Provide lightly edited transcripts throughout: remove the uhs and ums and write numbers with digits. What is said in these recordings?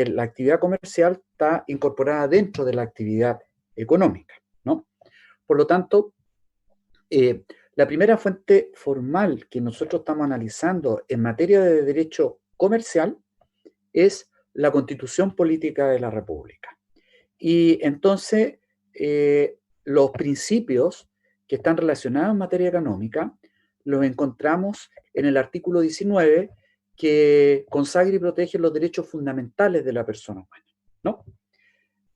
la actividad comercial está incorporada dentro de la actividad económica, ¿no? Por lo tanto, la primera fuente formal que nosotros estamos analizando en materia de derecho comercial es la Constitución Política de la República. Y entonces, los principios que están relacionados en materia económica los encontramos en el artículo 19, que consagra y protege los derechos fundamentales de la persona humana, ¿no?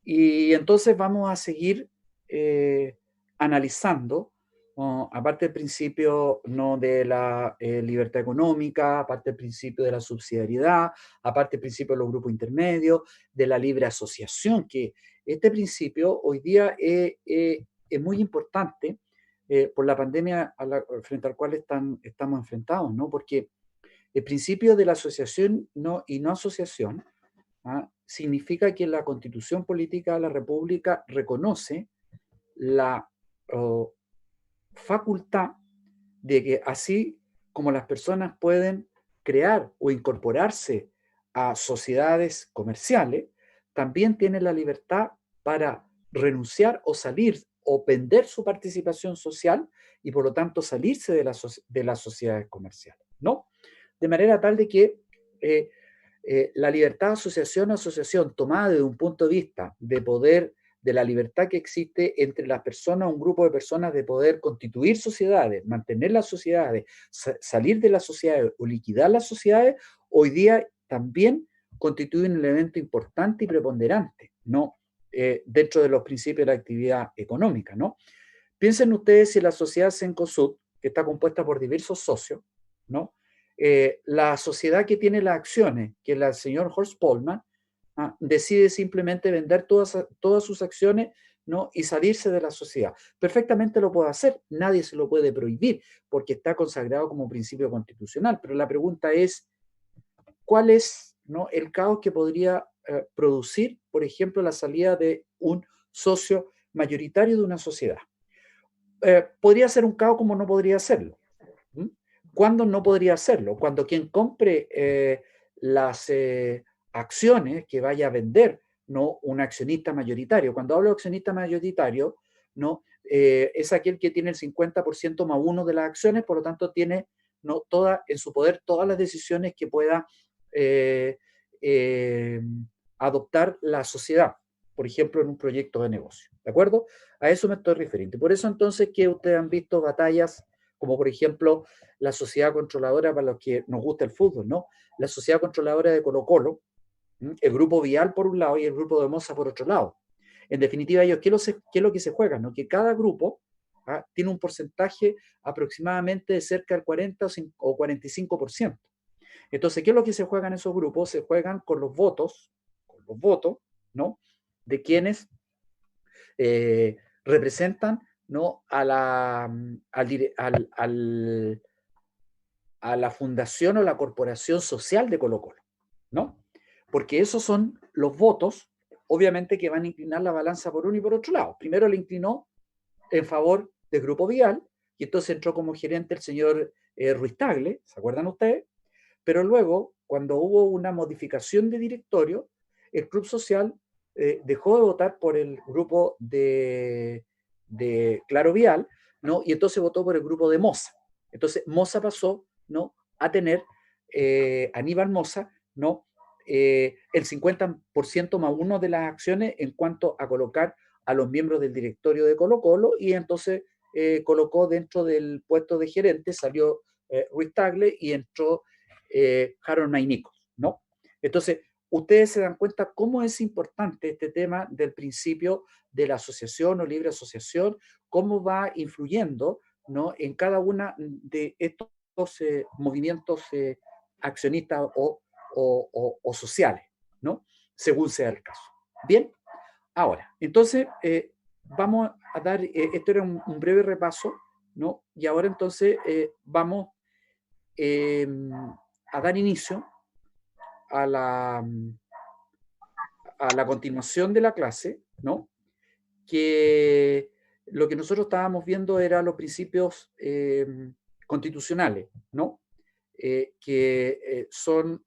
Y entonces vamos a seguir analizando, ¿no? Aparte del principio, ¿no?, de la libertad económica, aparte del principio de la subsidiariedad, aparte del principio de los grupos intermedios, de la libre asociación, que este principio hoy día es muy importante por la pandemia frente al cual estamos enfrentados, ¿no? Porque el principio de la asociación y no asociación, ¿ah?, significa que la Constitución Política de la República reconoce la oh, facultad de que así como las personas pueden crear o incorporarse a sociedades comerciales, también tienen la libertad para renunciar o salir o vender su participación social y por lo tanto salirse de las sociedades comerciales, ¿no? De manera tal de que la libertad de asociación tomada desde un punto de vista de poder, de la libertad que existe entre las personas, un grupo de personas, de poder constituir sociedades, mantener las sociedades, salir de las sociedades o liquidar las sociedades, hoy día también constituye un elemento importante y preponderante, ¿no? Dentro de los principios de la actividad económica, ¿no? Piensen ustedes si la sociedad Cencosud, que está compuesta por diversos socios, ¿no? La sociedad que tiene las acciones, que es la señor Horst Polman, decide simplemente vender todas sus acciones, ¿no?, y salirse de la sociedad. Perfectamente lo puede hacer, nadie se lo puede prohibir, porque está consagrado como principio constitucional. Pero la pregunta es, ¿cuál es, ¿no?, el caos que podría producir, por ejemplo, la salida de un socio mayoritario de una sociedad? Podría ser un caos como no podría serlo. ¿Cuándo no podría hacerlo? Cuando quien compre las acciones que vaya a vender, ¿no?, un accionista mayoritario. Cuando hablo de accionista mayoritario, ¿no?, es aquel que tiene el 50% más uno de las acciones, por lo tanto tiene, ¿no?, en su poder todas las decisiones que pueda eh, eh, adoptar la sociedad, por ejemplo, en un proyecto de negocio. ¿De acuerdo? A eso me estoy refiriendo. Por eso entonces que ustedes han visto batallas como por ejemplo la sociedad controladora, para los que nos gusta el fútbol, ¿no? La sociedad controladora de Colo-Colo, el grupo Vial por un lado y el grupo de Moza por otro lado. En definitiva, ellos, ¿qué es lo que se juegan? ¿No? Que cada grupo tiene un porcentaje aproximadamente de cerca del 40 o 45%. Entonces, ¿qué es lo que se juegan esos grupos? Se juegan con los votos, ¿no?, de quienes representan, ¿no?, a la fundación o la corporación social de Colo-Colo, ¿no? Porque esos son los votos, obviamente, que van a inclinar la balanza por uno y por otro lado. Primero le inclinó en favor del Grupo Vial, y entonces entró como gerente el señor Ruiz Tagle, ¿se acuerdan ustedes? Pero luego, cuando hubo una modificación de directorio, el Club Social dejó de votar por el grupo de Claro Vial, ¿no?, y entonces votó por el grupo de Moza. Entonces Moza pasó, ¿no?, a tener, Aníbal Moza, ¿no?, el 50% más uno de las acciones en cuanto a colocar a los miembros del directorio de Colo-Colo, y entonces colocó dentro del puesto de gerente, salió Ruiz Tagle y entró Harold Maynicos, ¿no? Entonces, ustedes se dan cuenta cómo es importante este tema del principio de la asociación o libre asociación, cómo va influyendo, ¿no?, en cada una de estos movimientos accionistas o sociales, ¿no?, según sea el caso. Bien, ahora, entonces, vamos a dar, esto era un breve repaso, ¿no? Y ahora entonces vamos a dar inicio a la continuación de la clase, ¿no?, que lo que nosotros estábamos viendo eran los principios constitucionales, ¿no?, que son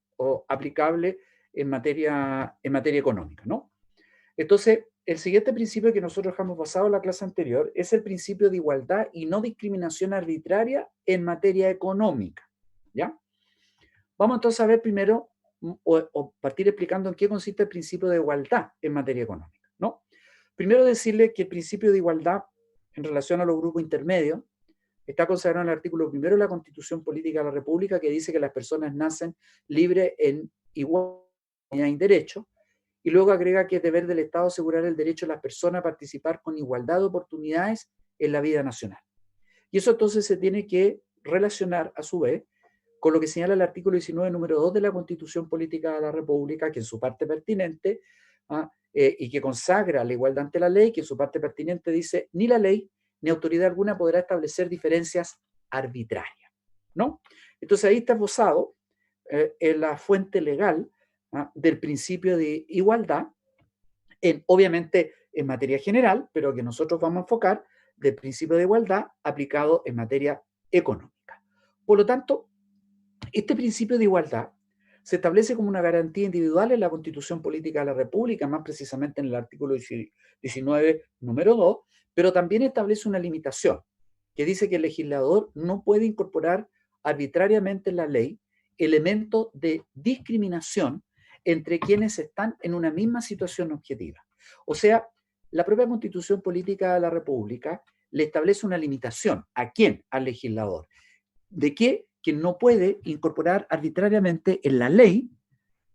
aplicables en materia económica, ¿no? Entonces, el siguiente principio que nosotros dejamos basado en la clase anterior es el principio de igualdad y no discriminación arbitraria en materia económica, ¿ya? Vamos entonces a ver primero, o partir explicando en qué consiste el principio de igualdad en materia económica, ¿no? Primero decirle que el principio de igualdad en relación a los grupos intermedios está consagrado en el artículo primero de la Constitución Política de la República, que dice que las personas nacen libres en igualdad y derecho, y luego agrega que es deber del Estado asegurar el derecho de las personas a participar con igualdad de oportunidades en la vida nacional. Y eso entonces se tiene que relacionar a su vez con lo que señala el artículo 19, número 2 de la Constitución Política de la República, que en su parte pertinente, y que consagra la igualdad ante la ley, que en su parte pertinente dice, ni la ley ni autoridad alguna podrá establecer diferencias arbitrarias, ¿no? Entonces ahí está esbozado en la fuente legal del principio de igualdad, obviamente en materia general, pero que nosotros vamos a enfocar del principio de igualdad aplicado en materia económica. Por lo tanto, este principio de igualdad se establece como una garantía individual en la Constitución Política de la República, más precisamente en el artículo 19, número 2, pero también establece una limitación, que dice que el legislador no puede incorporar arbitrariamente en la ley elementos de discriminación entre quienes están en una misma situación objetiva. O sea, la propia Constitución Política de la República le establece una limitación. ¿A quién? Al legislador. ¿De qué? Que no puede incorporar arbitrariamente en la ley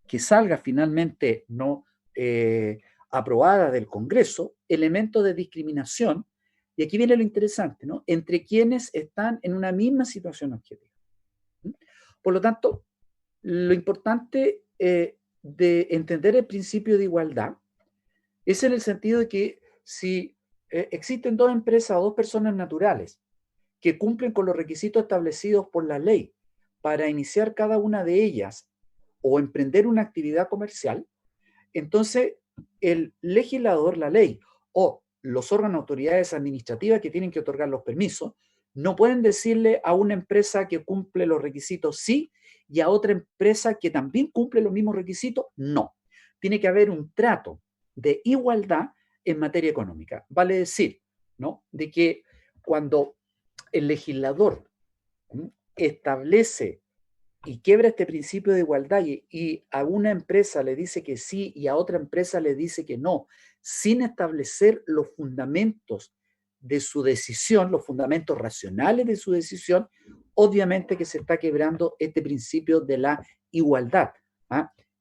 que salga finalmente no aprobada del Congreso elementos de discriminación, y aquí viene lo interesante, ¿no? Entre quienes están en una misma situación objetiva. Por lo tanto, lo importante de entender el principio de igualdad es en el sentido de que si existen dos empresas o dos personas naturales que cumplen con los requisitos establecidos por la ley para iniciar cada una de ellas o emprender una actividad comercial, entonces el legislador, la ley o los órganos, autoridades administrativas que tienen que otorgar los permisos, no pueden decirle a una empresa que cumple los requisitos sí y a otra empresa que también cumple los mismos requisitos no. Tiene que haber un trato de igualdad en materia económica. Vale decir, ¿no? De que cuando el legislador establece y quiebra este principio de igualdad y a una empresa le dice que sí y a otra empresa le dice que no, sin establecer los fundamentos de su decisión, los fundamentos racionales de su decisión, obviamente que se está quebrando este principio de la igualdad.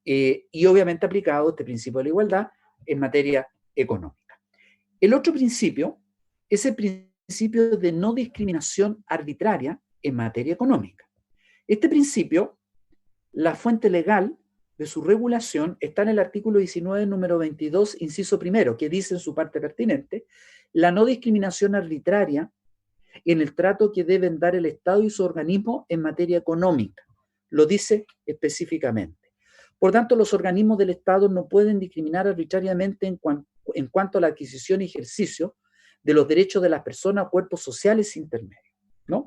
Y obviamente aplicado este principio de la igualdad en materia económica. El otro principio es el principio de no discriminación arbitraria en materia económica. Este principio, la fuente legal de su regulación está en el artículo 19, número 22, inciso primero, que dice en su parte pertinente, la no discriminación arbitraria en el trato que deben dar el Estado y su organismo en materia económica. Lo dice específicamente. Por tanto, los organismos del Estado no pueden discriminar arbitrariamente en cuanto a la adquisición y ejercicio de los derechos de las personas o cuerpos sociales intermedios, ¿no?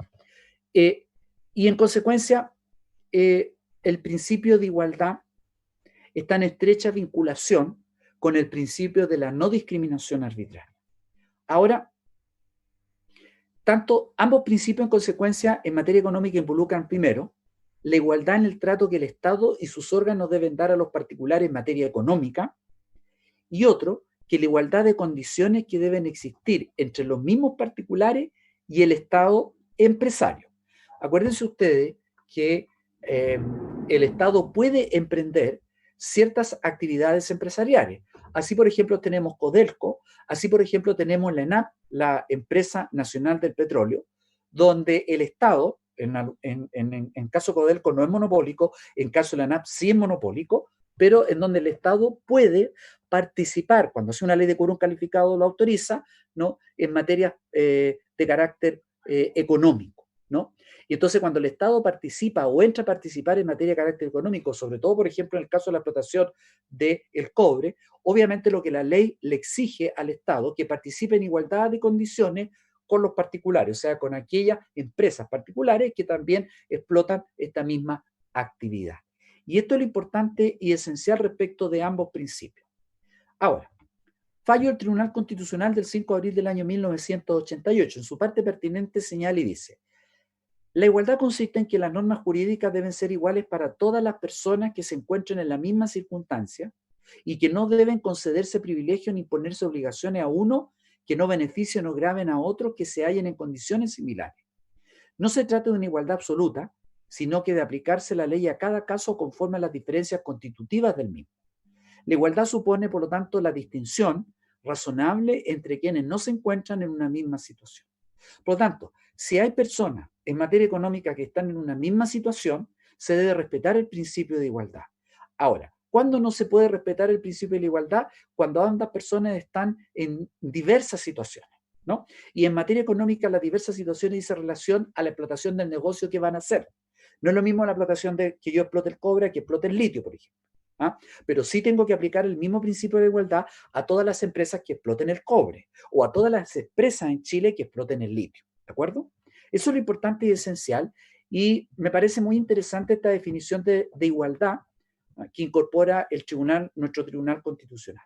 Y en consecuencia, el principio de igualdad está en estrecha vinculación con el principio de la no discriminación arbitraria. Ahora, ambos principios en consecuencia en materia económica involucran primero la igualdad en el trato que el Estado y sus órganos deben dar a los particulares en materia económica, y otro, que la igualdad de condiciones que deben existir entre los mismos particulares y el Estado empresario. Acuérdense ustedes que el Estado puede emprender ciertas actividades empresariales. Así, por ejemplo, tenemos Codelco, así, por ejemplo, tenemos la ENAP, la Empresa Nacional del Petróleo, donde el Estado, en caso Codelco no es monopólico, en caso de la ENAP sí es monopólico, pero en donde el Estado puede participar, cuando hace una ley de quórum calificado lo autoriza, ¿no? En materias de carácter económico, ¿no? Y entonces cuando el Estado participa o entra a participar en materia de carácter económico, sobre todo, por ejemplo, en el caso de la explotación del cobre, obviamente lo que la ley le exige al Estado que participe en igualdad de condiciones con los particulares, o sea, con aquellas empresas particulares que también explotan esta misma actividad. Y esto es lo importante y esencial respecto de ambos principios. Ahora, fallo del Tribunal Constitucional del 5 de abril del año 1988. En su parte pertinente señala y dice: la igualdad consiste en que las normas jurídicas deben ser iguales para todas las personas que se encuentren en la misma circunstancia y que no deben concederse privilegios ni imponerse obligaciones a uno que no beneficien o graven a otros que se hallen en condiciones similares. No se trata de una igualdad absoluta, sino que de aplicarse la ley a cada caso conforme a las diferencias constitutivas del mismo. La igualdad supone, por lo tanto, la distinción razonable entre quienes no se encuentran en una misma situación. Por lo tanto, si hay personas en materia económica que están en una misma situación, se debe respetar el principio de igualdad. Ahora, ¿cuándo no se puede respetar el principio de la igualdad? Cuando ambas personas están en diversas situaciones, ¿no? Y en materia económica, las diversas situaciones dicen relación a la explotación del negocio que van a hacer. No es lo mismo la explotación de que yo explote el cobre que explote el litio, por ejemplo. ¿Ah? Pero sí tengo que aplicar el mismo principio de igualdad a todas las empresas que exploten el cobre o a todas las empresas en Chile que exploten el litio, ¿de acuerdo? Eso es lo importante y esencial, y me parece muy interesante esta definición de igualdad que incorpora nuestro Tribunal Constitucional.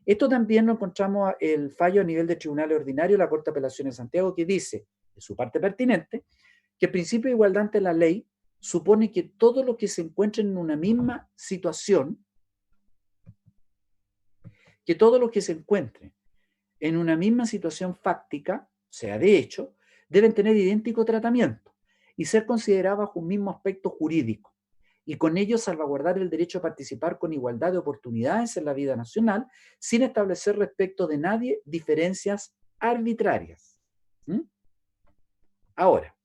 Esto también lo encontramos el fallo a nivel de tribunales ordinarios, la Corte de Apelaciones de Santiago, que dice, en su parte pertinente, que el principio de igualdad ante la ley supone que todos los que se encuentren en una misma situación, fáctica, sea de hecho, deben tener idéntico tratamiento y ser considerados bajo un mismo aspecto jurídico, y con ello salvaguardar el derecho a participar con igualdad de oportunidades en la vida nacional, sin establecer respecto de nadie diferencias arbitrarias. ¿Mm? Ahora,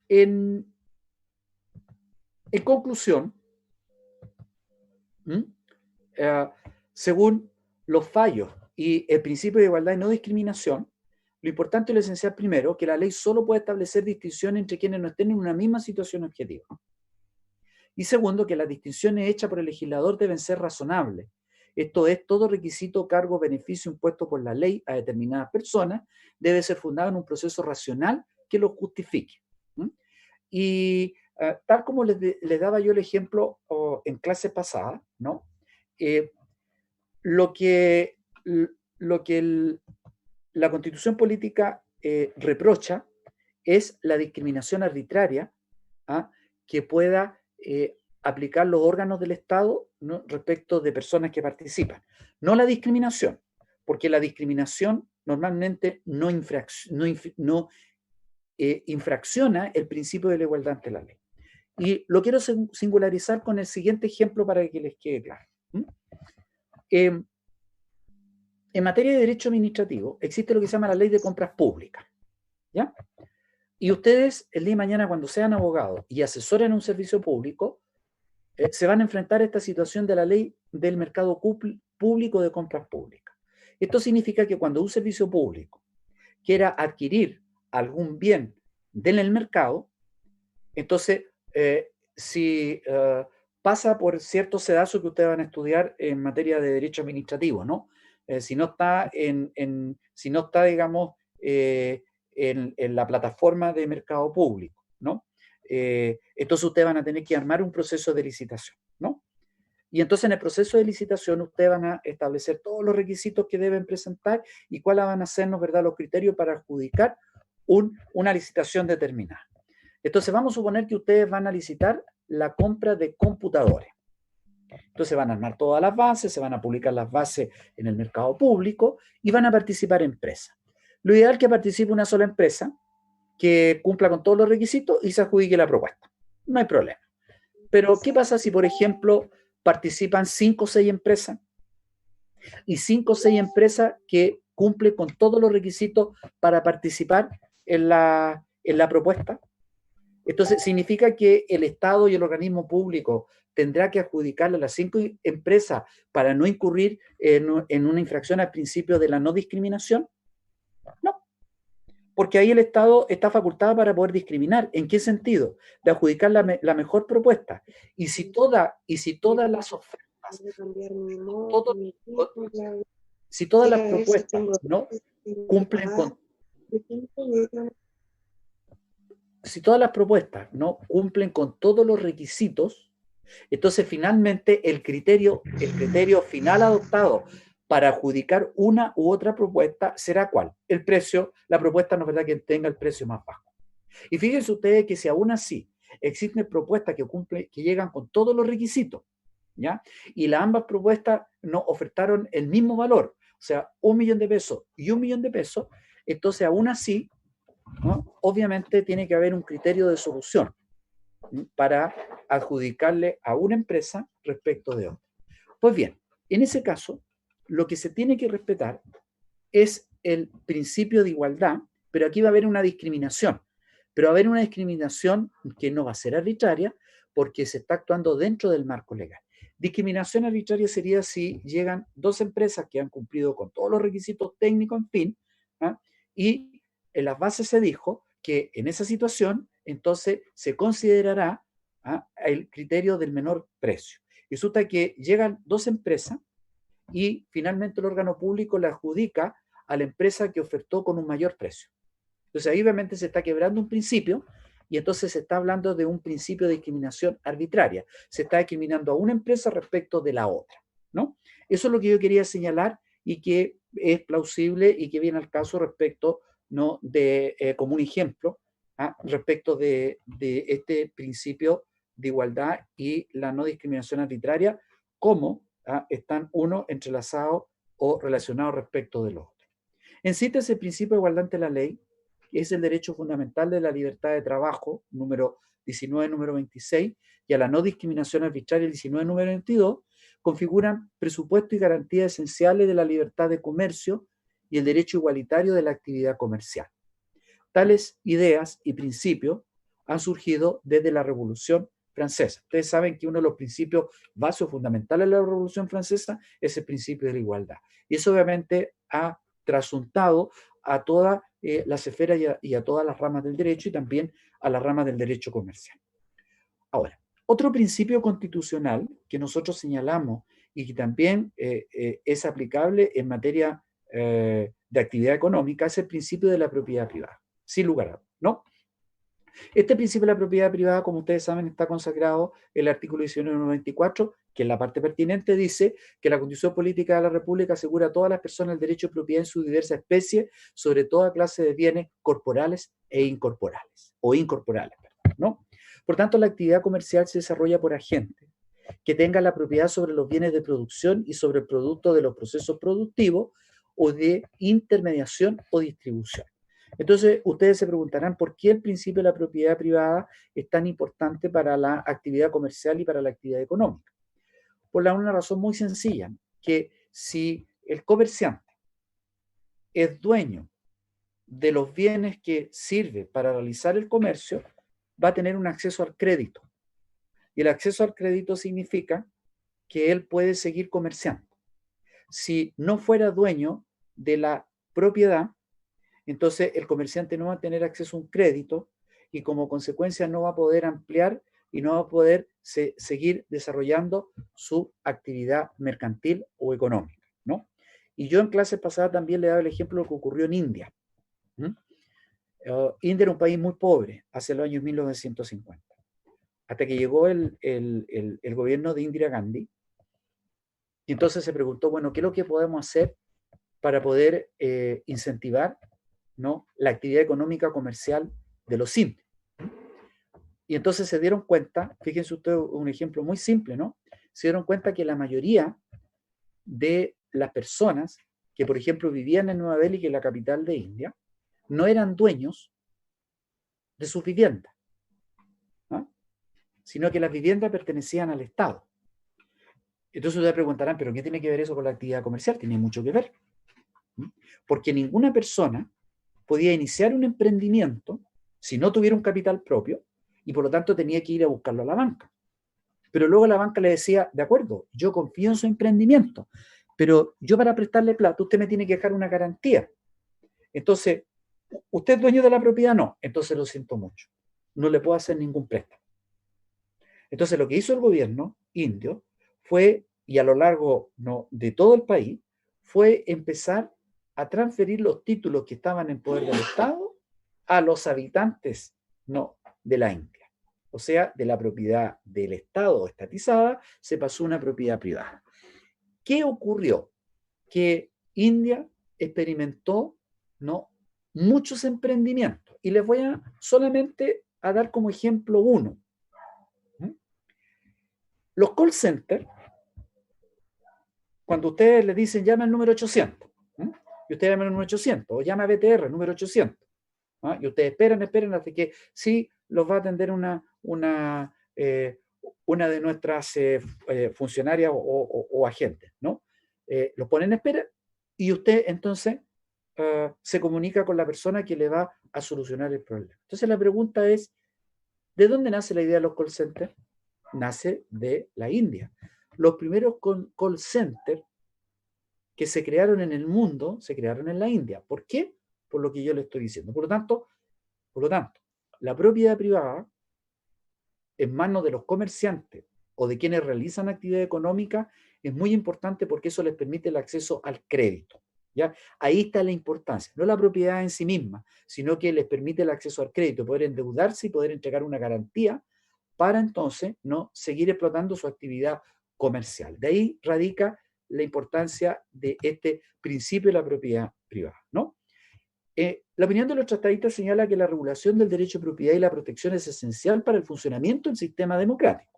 en conclusión, según los fallos y el principio de igualdad y no discriminación, lo importante y lo esencial primero, que la ley solo puede establecer distinción entre quienes no estén en una misma situación objetiva. Y segundo, que las distinciones hechas por el legislador deben ser razonables. Esto es, todo requisito, cargo, beneficio impuesto por la ley a determinadas personas debe ser fundado en un proceso racional que lo justifique. Y tal como les daba yo el ejemplo en clase pasada, ¿no? Lo que la Constitución política reprocha es la discriminación arbitraria que pueda aplicar los órganos del Estado, ¿no?, respecto de personas que participan. No la discriminación, porque la discriminación normalmente no infracciona el principio de la igualdad ante la ley. Y lo quiero singularizar con el siguiente ejemplo para que les quede claro. En materia de derecho administrativo existe lo que se llama la ley de compras públicas, ¿ya? Y ustedes el día de mañana, cuando sean abogados y asesoren un servicio público, se van a enfrentar a esta situación de la ley del mercado público de compras públicas. Esto significa que cuando un servicio público quiera adquirir algún bien del mercado, entonces, si pasa por cierto sedazo que ustedes van a estudiar en materia de derecho administrativo, ¿no? Si no está, digamos, en la plataforma de mercado público, ¿no? Entonces ustedes van a tener que armar un proceso de licitación, ¿no? Y entonces en el proceso de licitación ustedes van a establecer todos los requisitos que deben presentar y cuáles van a ser, ¿no, verdad?, los criterios para adjudicar una licitación determinada. Entonces vamos a suponer que ustedes van a licitar la compra de computadores. Entonces van a armar todas las bases, se van a publicar las bases en el mercado público y van a participar empresas. Lo ideal es que participe una sola empresa que cumpla con todos los requisitos y se adjudique la propuesta. No hay problema. Pero ¿qué pasa si, por ejemplo, participan 5 o 6 empresas? Y 5 o 6 empresas que cumplen con todos los requisitos para participar en la propuesta. Entonces, significa que el Estado y el organismo público tendrá que adjudicarle a las 5 empresas para no incurrir en una infracción al principio de la no discriminación. No, porque ahí el Estado está facultado para poder discriminar. ¿En qué sentido? De adjudicar la mejor propuesta. Y si todas las ofertas, si todas las propuestas no cumplen con... Si todas las propuestas no cumplen con todos los requisitos, Entonces, finalmente, el criterio final adoptado para adjudicar una u otra propuesta será ¿cuál? El precio. La propuesta no es verdad que tenga el precio más bajo. Y fíjense ustedes que si aún así existen propuestas que llegan con todos los requisitos, ¿ya? Y las ambas propuestas nos ofertaron el mismo valor, o sea, 1.000.000 de pesos y 1.000.000 de pesos, entonces aún así, ¿no? Obviamente tiene que haber un criterio de solución, ¿no? Para adjudicarle a una empresa respecto de otra. Pues bien, en ese caso, lo que se tiene que respetar es el principio de igualdad, pero aquí va a haber una discriminación. Pero va a haber una discriminación que no va a ser arbitraria porque se está actuando dentro del marco legal. Discriminación arbitraria sería si llegan dos empresas que han cumplido con todos los requisitos técnicos, en fin, ¿ah? Y en las bases se dijo que en esa situación entonces se considerará, ¿ah?, el criterio del menor precio. Resulta que llegan dos empresas y finalmente el órgano público le adjudica a la empresa que ofertó con un mayor precio. Entonces ahí obviamente se está quebrando un principio y entonces se está hablando de un principio de discriminación arbitraria. Se está discriminando a una empresa respecto de la otra, ¿no? Eso es lo que yo quería señalar y que es plausible y que viene al caso respecto, ¿no?, de, como un ejemplo, respecto de este principio de igualdad y la no discriminación arbitraria, cómo están uno entrelazados o relacionados respecto del otro. En síntesis, el principio de igualdad ante la ley es el derecho fundamental de la libertad de trabajo, número 19, número 26, y a la no discriminación arbitraria, el 19, número 22, configuran presupuestos y garantías esenciales de la libertad de comercio y el derecho igualitario de la actividad comercial. Tales ideas y principios han surgido desde la Revolución Francesa. Ustedes saben que uno de los principios básicos fundamentales de la Revolución Francesa es el principio de la igualdad. Y eso obviamente ha trasuntado a todas las esferas y a todas las ramas del derecho y también a las ramas del derecho comercial. Ahora, otro principio constitucional que nosotros señalamos y que también es aplicable en materia de actividad económica es el principio de la propiedad privada, sin lugar a dudas, ¿no? Este principio de la propiedad privada, como ustedes saben, está consagrado en el artículo 1994, que en la parte pertinente dice que la Constitución Política de la República asegura a todas las personas el derecho de propiedad en su diversa especie sobre toda clase de bienes corporales e incorporales, o incorporales, ¿no? Por tanto, la actividad comercial se desarrolla por agentes que tengan la propiedad sobre los bienes de producción y sobre el producto de los procesos productivos o de intermediación o distribución. Entonces, ustedes se preguntarán por qué el principio de la propiedad privada es tan importante para la actividad comercial y para la actividad económica. Por una razón muy sencilla, que si el comerciante es dueño de los bienes que sirve para realizar el comercio, va a tener un acceso al crédito. Y el acceso al crédito significa que él puede seguir comerciando. Si no fuera dueño de la propiedad, entonces el comerciante no va a tener acceso a un crédito y como consecuencia no va a poder ampliar y no va a poder seguir desarrollando su actividad mercantil o económica, ¿no? Y yo en clases pasadas también le daba el ejemplo de lo que ocurrió en India. India era un país muy pobre hacia los años 1950, hasta que llegó el gobierno de Indira Gandhi. Y entonces se preguntó, bueno, ¿qué es lo que podemos hacer para poder incentivar, ¿no?, la actividad económica comercial de los indios? Y entonces se dieron cuenta, fíjense ustedes un ejemplo muy simple, ¿no? Se dieron cuenta que la mayoría de las personas que, por ejemplo, vivían en Nueva Delhi, que es la capital de India, no eran dueños de sus viviendas, ¿no?, sino que las viviendas pertenecían al Estado. Entonces ustedes preguntarán, ¿pero qué tiene que ver eso con la actividad comercial? Tiene mucho que ver. Porque ninguna persona podía iniciar un emprendimiento si no tuviera un capital propio y por lo tanto tenía que ir a buscarlo a la banca. Pero luego la banca le decía, de acuerdo, yo confío en su emprendimiento, pero yo para prestarle plata usted me tiene que dejar una garantía. Entonces, ¿usted es dueño de la propiedad? No. Entonces lo siento mucho. No le puedo hacer ningún préstamo. Entonces lo que hizo el gobierno indio fue, y a lo largo, ¿no?, de todo el país, fue empezar a transferir los títulos que estaban en poder del Estado a los habitantes, ¿no?, de la India. O sea, de la propiedad del Estado estatizada se pasó a una propiedad privada. ¿Qué ocurrió? Que India experimentó, ¿no?, muchos emprendimientos. Y les voy a solamente a dar como ejemplo uno. Los call centers, cuando ustedes le dicen llama al número 800, y usted llama al número 800, o llama a BTR, número 800, y ustedes esperan hasta que sí los va a atender una de nuestras funcionarias o agentes, ¿no? Lo ponen en espera y usted entonces se comunica con la persona que le va a solucionar el problema. Entonces la pregunta es, ¿de dónde nace la idea de los call centers? Nace de la India. Los primeros call centers que se crearon en el mundo se crearon en la India. ¿Por qué? Por lo que yo le estoy diciendo. Por lo tanto, la propiedad privada en manos de los comerciantes o de quienes realizan actividad económica es muy importante porque eso les permite el acceso al crédito. ¿Ya? Ahí está la importancia, no la propiedad en sí misma, sino que les permite el acceso al crédito, poder endeudarse y poder entregar una garantía para entonces no seguir explotando su actividad comercial. De ahí radica la importancia de este principio de la propiedad privada, ¿no? La opinión de los tratadistas señala que la regulación del derecho de propiedad y la protección es esencial para el funcionamiento del sistema democrático.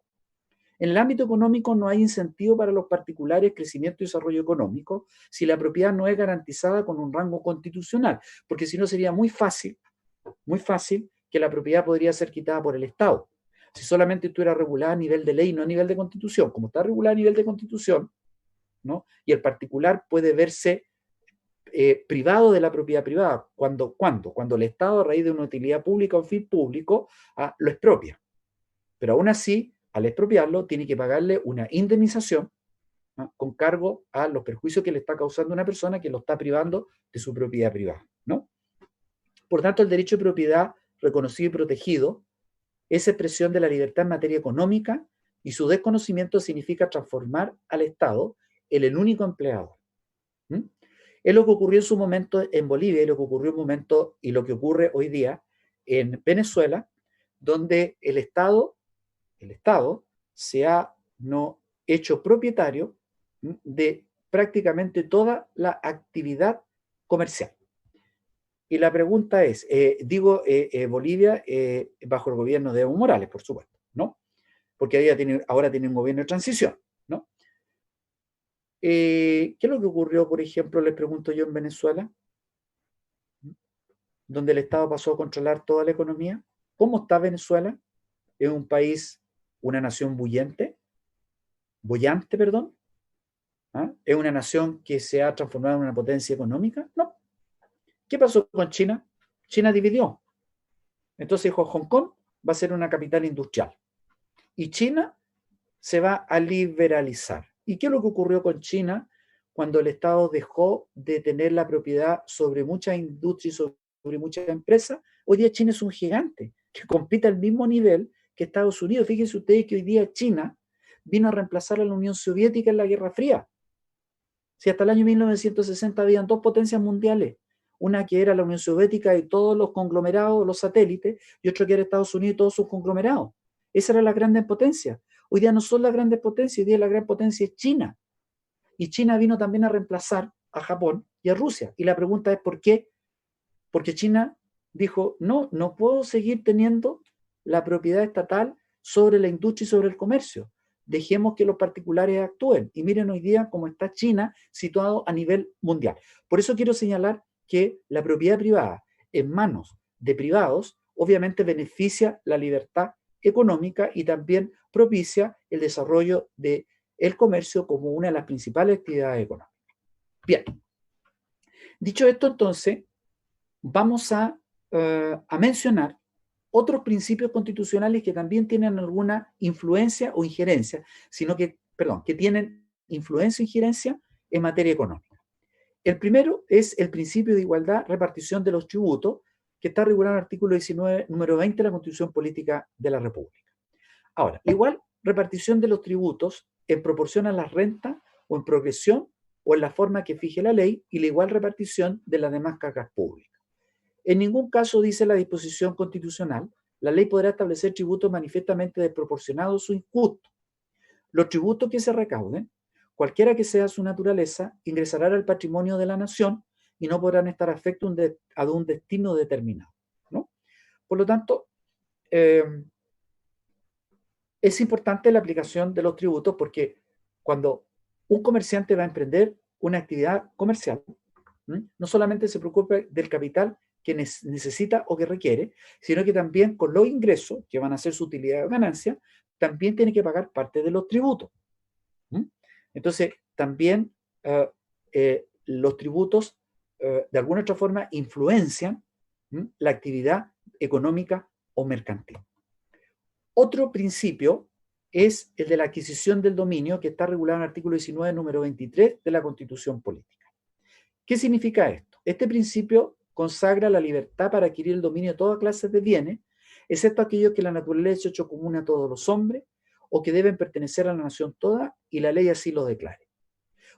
En el ámbito económico no hay incentivo para los particulares crecimiento y desarrollo económico si la propiedad no es garantizada con un rango constitucional, porque si no sería muy fácil que la propiedad podría ser quitada por el Estado. Si solamente estuviera regulada a nivel de ley, no a nivel de constitución. Como está regulada a nivel de constitución, ¿no?, y el particular puede verse privado de la propiedad privada. ¿Cuándo? Cuando el Estado, a raíz de una utilidad pública o fin público, lo expropia. Pero aún así, al expropiarlo, tiene que pagarle una indemnización con cargo a los perjuicios que le está causando una persona que lo está privando de su propiedad privada, ¿no? Por tanto, el derecho de propiedad reconocido y protegido es expresión de la libertad en materia económica y su desconocimiento significa transformar al Estado en el único empleador. Es lo que ocurrió en su momento en Bolivia y lo que ocurrió en un momento y lo que ocurre hoy día en Venezuela, donde el Estado se ha no hecho propietario de prácticamente toda la actividad comercial. Y la pregunta es, Bolivia bajo el gobierno de Evo Morales, por supuesto, ¿no? Porque ahora tiene un gobierno de transición, ¿no? ¿Qué es lo que ocurrió, por ejemplo, les pregunto yo, en Venezuela? Donde el Estado pasó a controlar toda la economía. ¿Cómo está Venezuela? ¿Es un país, una nación bollante, perdón? ¿Es una nación que se ha transformado en una potencia económica? No. ¿Qué pasó con China? China dividió. Entonces Hong Kong va a ser una capital industrial. Y China se va a liberalizar. ¿Y qué es lo que ocurrió con China cuando el Estado dejó de tener la propiedad sobre muchas industrias y sobre muchas empresas? Hoy día China es un gigante que compite al mismo nivel que Estados Unidos. Fíjense ustedes que hoy día China vino a reemplazar a la Unión Soviética en la Guerra Fría. Si hasta el año 1960 habían dos potencias mundiales, una que era la Unión Soviética y todos los conglomerados, los satélites, y otra que era Estados Unidos y todos sus conglomerados. Esa era la gran potencia. Hoy día no son las grandes potencias, hoy día la gran potencia es China. Y China vino también a reemplazar a Japón y a Rusia. Y la pregunta es ¿por qué? Porque China dijo, no puedo seguir teniendo la propiedad estatal sobre la industria y sobre el comercio. Dejemos que los particulares actúen. Y miren hoy día cómo está China situado a nivel mundial. Por eso quiero señalar que la propiedad privada en manos de privados obviamente beneficia la libertad económica y también propicia el desarrollo del comercio como una de las principales actividades económicas. Bien, dicho esto, entonces, vamos a mencionar otros principios constitucionales que también tienen alguna influencia o injerencia, que tienen influencia o injerencia en materia económica. El primero es el principio de igualdad, repartición de los tributos, que está regulado en el artículo 19, número 20 de la Constitución Política de la República. Ahora, igual repartición de los tributos en proporción a las rentas o en progresión o en la forma que fije la ley y la igual repartición de las demás cargas públicas. En ningún caso dice la disposición constitucional la ley podrá establecer tributos manifiestamente desproporcionados o injustos. Los tributos que se recauden, cualquiera que sea su naturaleza, ingresarán al patrimonio de la nación y no podrán estar afectos a un destino determinado, ¿no? Por lo tanto, eh, es importante la aplicación de los tributos porque cuando un comerciante va a emprender una actividad comercial, no solamente se preocupa del capital que necesita o que requiere, sino que también con los ingresos, que van a ser su utilidad o ganancia, también tiene que pagar parte de los tributos. Entonces, también los tributos, de alguna otra forma, influencian la actividad económica o mercantil. Otro principio es el de la adquisición del dominio, que está regulado en el artículo 19, número 23 de la Constitución Política. ¿Qué significa esto? Este principio consagra la libertad para adquirir el dominio de todas clases de bienes, excepto aquellos que la naturaleza ha hecho común a todos los hombres o que deben pertenecer a la nación toda y la ley así lo declare.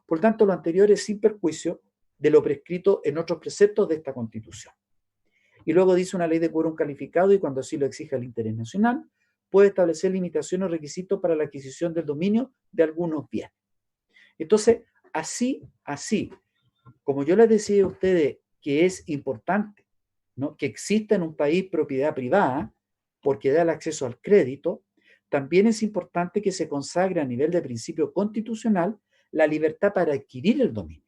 Por tanto, lo anterior es sin perjuicio de lo prescrito en otros preceptos de esta Constitución. Y luego dice una ley de quórum calificado y cuando así lo exija el interés nacional, puede establecer limitaciones o requisitos para la adquisición del dominio de algunos bienes. Entonces, así, como yo les decía a ustedes que es importante, ¿no?, que exista en un país propiedad privada, porque da el acceso al crédito, también es importante que se consagre a nivel de principio constitucional la libertad para adquirir el dominio.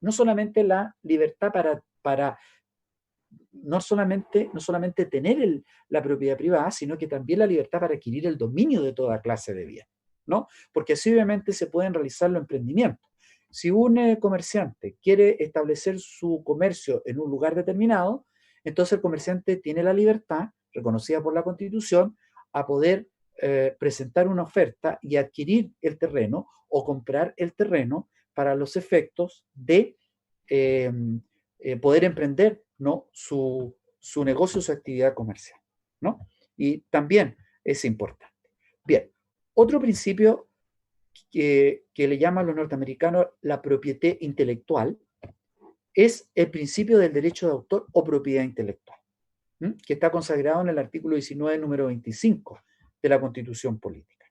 No solamente la libertad para no solamente tener la propiedad privada, sino que también la libertad para adquirir el dominio de toda clase de bienes, ¿no? Porque así obviamente se pueden realizar los emprendimientos. Si un comerciante quiere establecer su comercio en un lugar determinado, entonces el comerciante tiene la libertad, reconocida por la Constitución, a poder presentar una oferta y adquirir el terreno o comprar el terreno para los efectos de poder emprender, ¿no?, su negocio, su actividad comercial, ¿no? Y también es importante. Bien, otro principio que le llaman los norteamericanos la propiedad intelectual es el principio del derecho de autor o propiedad intelectual, que está consagrado en el artículo 19, número 25 de la Constitución Política.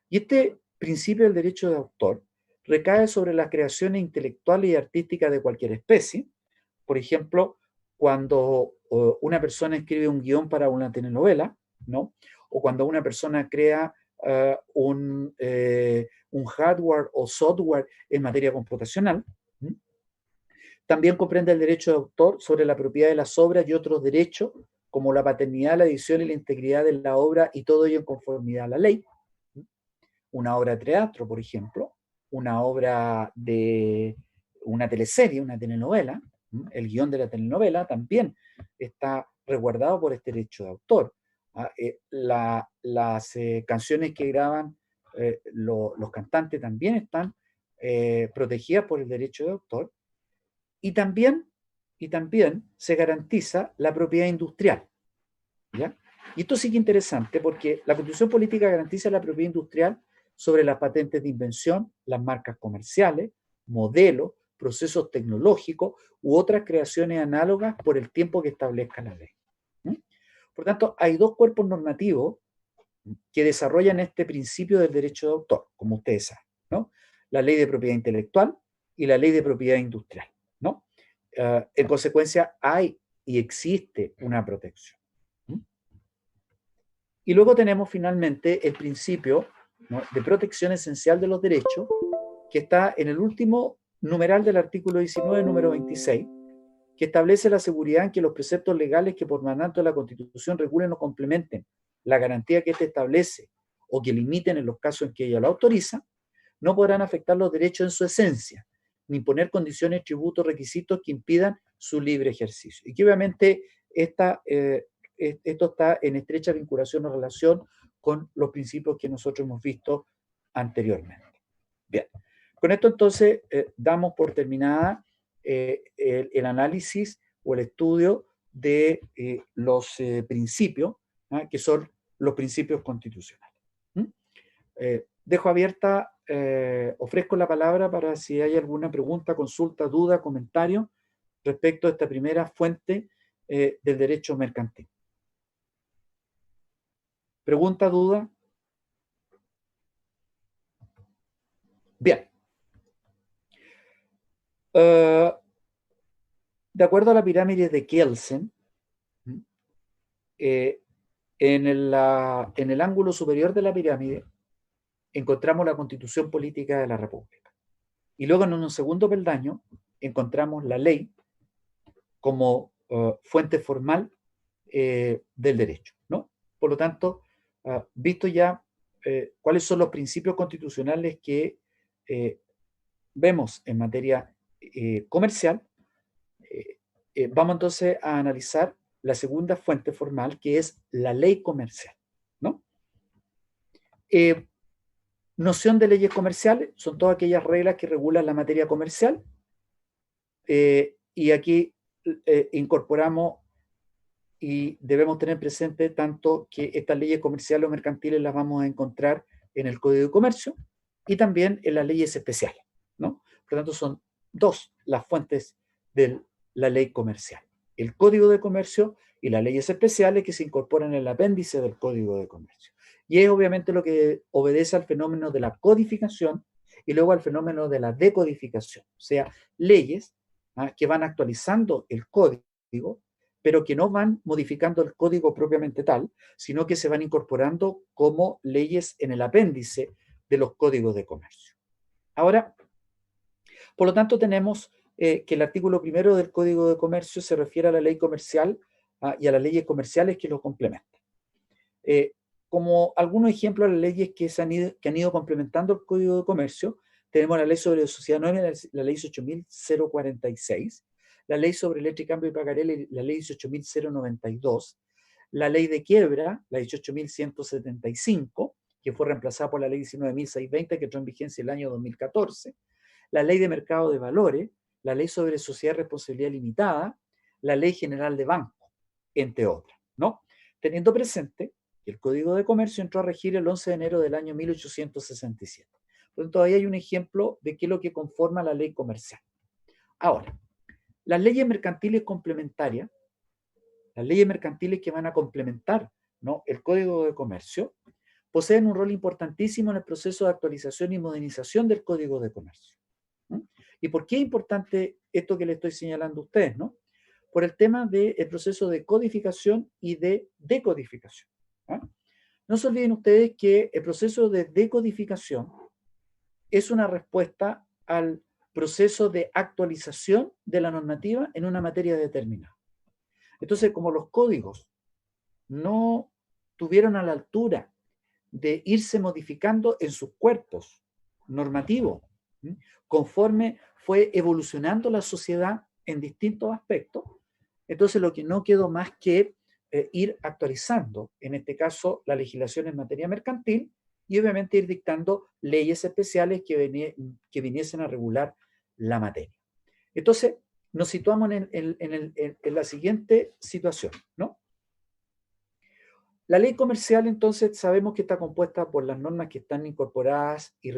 Y este principio del derecho de autor recae sobre las creaciones intelectuales y artísticas de cualquier especie. Por ejemplo, cuando una persona escribe un guión para una telenovela, ¿no?, o cuando una persona crea un hardware o software en materia computacional. También comprende el derecho de autor sobre la propiedad de las obras y otros derechos, como la paternidad, la edición y la integridad de la obra, y todo ello en conformidad a la ley. Una obra de teatro, por ejemplo, una obra de una teleserie, una telenovela, el guión de la telenovela también está resguardado por este derecho de autor. Las canciones que graban los cantantes también están protegidas por el derecho de autor, y también se garantiza la propiedad industrial, ¿ya? Y esto sí que es interesante porque la Constitución Política garantiza la propiedad industrial sobre las patentes de invención, las marcas comerciales, modelos, procesos tecnológicos u otras creaciones análogas por el tiempo que establezca la ley. Por tanto, hay dos cuerpos normativos que desarrollan este principio del derecho de autor, como ustedes saben, ¿no? La ley de propiedad intelectual y la ley de propiedad industrial, ¿no? En consecuencia, hay y existe una protección. Y luego tenemos finalmente el principio, ¿no?, de protección esencial de los derechos, que está en el último numeral del artículo 19, número 26, que establece la seguridad en que los preceptos legales que por mandato de la Constitución regulen o complementen la garantía que éste establece o que limiten en los casos en que ella lo autoriza, no podrán afectar los derechos en su esencia, ni imponer condiciones, tributos, requisitos que impidan su libre ejercicio. Y que obviamente esto está en estrecha vinculación o relación con los principios que nosotros hemos visto anteriormente. Bien, con esto entonces damos por terminada el análisis o el estudio de los principios, que son los principios constitucionales. Dejo abierta, ofrezco la palabra para si hay alguna pregunta, consulta, duda, comentario respecto a esta primera fuente del derecho mercantil. ¿Pregunta, duda? Bien. Eh, de acuerdo a la pirámide de Kelsen, eh, en el ángulo superior de la pirámide encontramos la Constitución Política de la República. Y luego en un segundo peldaño encontramos la ley como fuente formal del derecho, ¿no? Por lo tanto, visto ya cuáles son los principios constitucionales que vemos en materia comercial, vamos entonces a analizar la segunda fuente formal, que es la ley comercial, ¿no? Eh, Noción de leyes comerciales son todas aquellas reglas que regulan la materia comercial, y aquí incorporamos y debemos tener presente tanto que estas leyes comerciales o mercantiles las vamos a encontrar en el Código de Comercio y también en las leyes especiales, ¿no? Por lo tanto, son dos las fuentes de la ley comercial: el Código de Comercio y las leyes especiales que se incorporan en el apéndice del Código de Comercio. Y es obviamente lo que obedece al fenómeno de la codificación y luego al fenómeno de la decodificación, o sea, leyes que van actualizando el código, pero que no van modificando el código propiamente tal, sino que se van incorporando como leyes en el apéndice de los códigos de comercio. Ahora, por lo tanto, tenemos que el artículo primero del Código de Comercio se refiere a la ley comercial y a las leyes comerciales que lo complementan. Como algunos ejemplos de las leyes que han ido complementando el Código de Comercio, tenemos la ley sobre sociedad anónima, la ley 18.046, la ley sobre letra y cambio y pagaré, la ley 18.092, la ley de quiebra, la 18.175, que fue reemplazada por la ley 19.620, que entró en vigencia el año 2014, la ley de mercado de valores, la ley sobre sociedad de responsabilidad limitada, la ley general de banco, entre otras, ¿no? Teniendo presente que el Código de Comercio entró a regir el 11 de enero del año 1867. Por lo tanto, ahí hay un ejemplo de qué es lo que conforma la ley comercial. Ahora, las leyes mercantiles complementarias, las leyes mercantiles que van a complementar, ¿no?, el Código de Comercio, poseen un rol importantísimo en el proceso de actualización y modernización del Código de Comercio. ¿No? ¿Y por qué es importante esto que le estoy señalando a ustedes? ¿No? Por el tema del proceso de codificación y de decodificación. ¿Ah? No se olviden ustedes que el proceso de decodificación es una respuesta al proceso de actualización de la normativa en una materia determinada. Entonces, como los códigos no tuvieron a la altura de irse modificando en sus cuerpos normativos, conforme fue evolucionando la sociedad en distintos aspectos, entonces lo que no quedó más que ir actualizando, en este caso, la legislación en materia mercantil y obviamente ir dictando leyes especiales que viniesen a regular la materia. Entonces, nos situamos en la siguiente situación, ¿no? La ley comercial, entonces, sabemos que está compuesta por las normas que están incorporadas y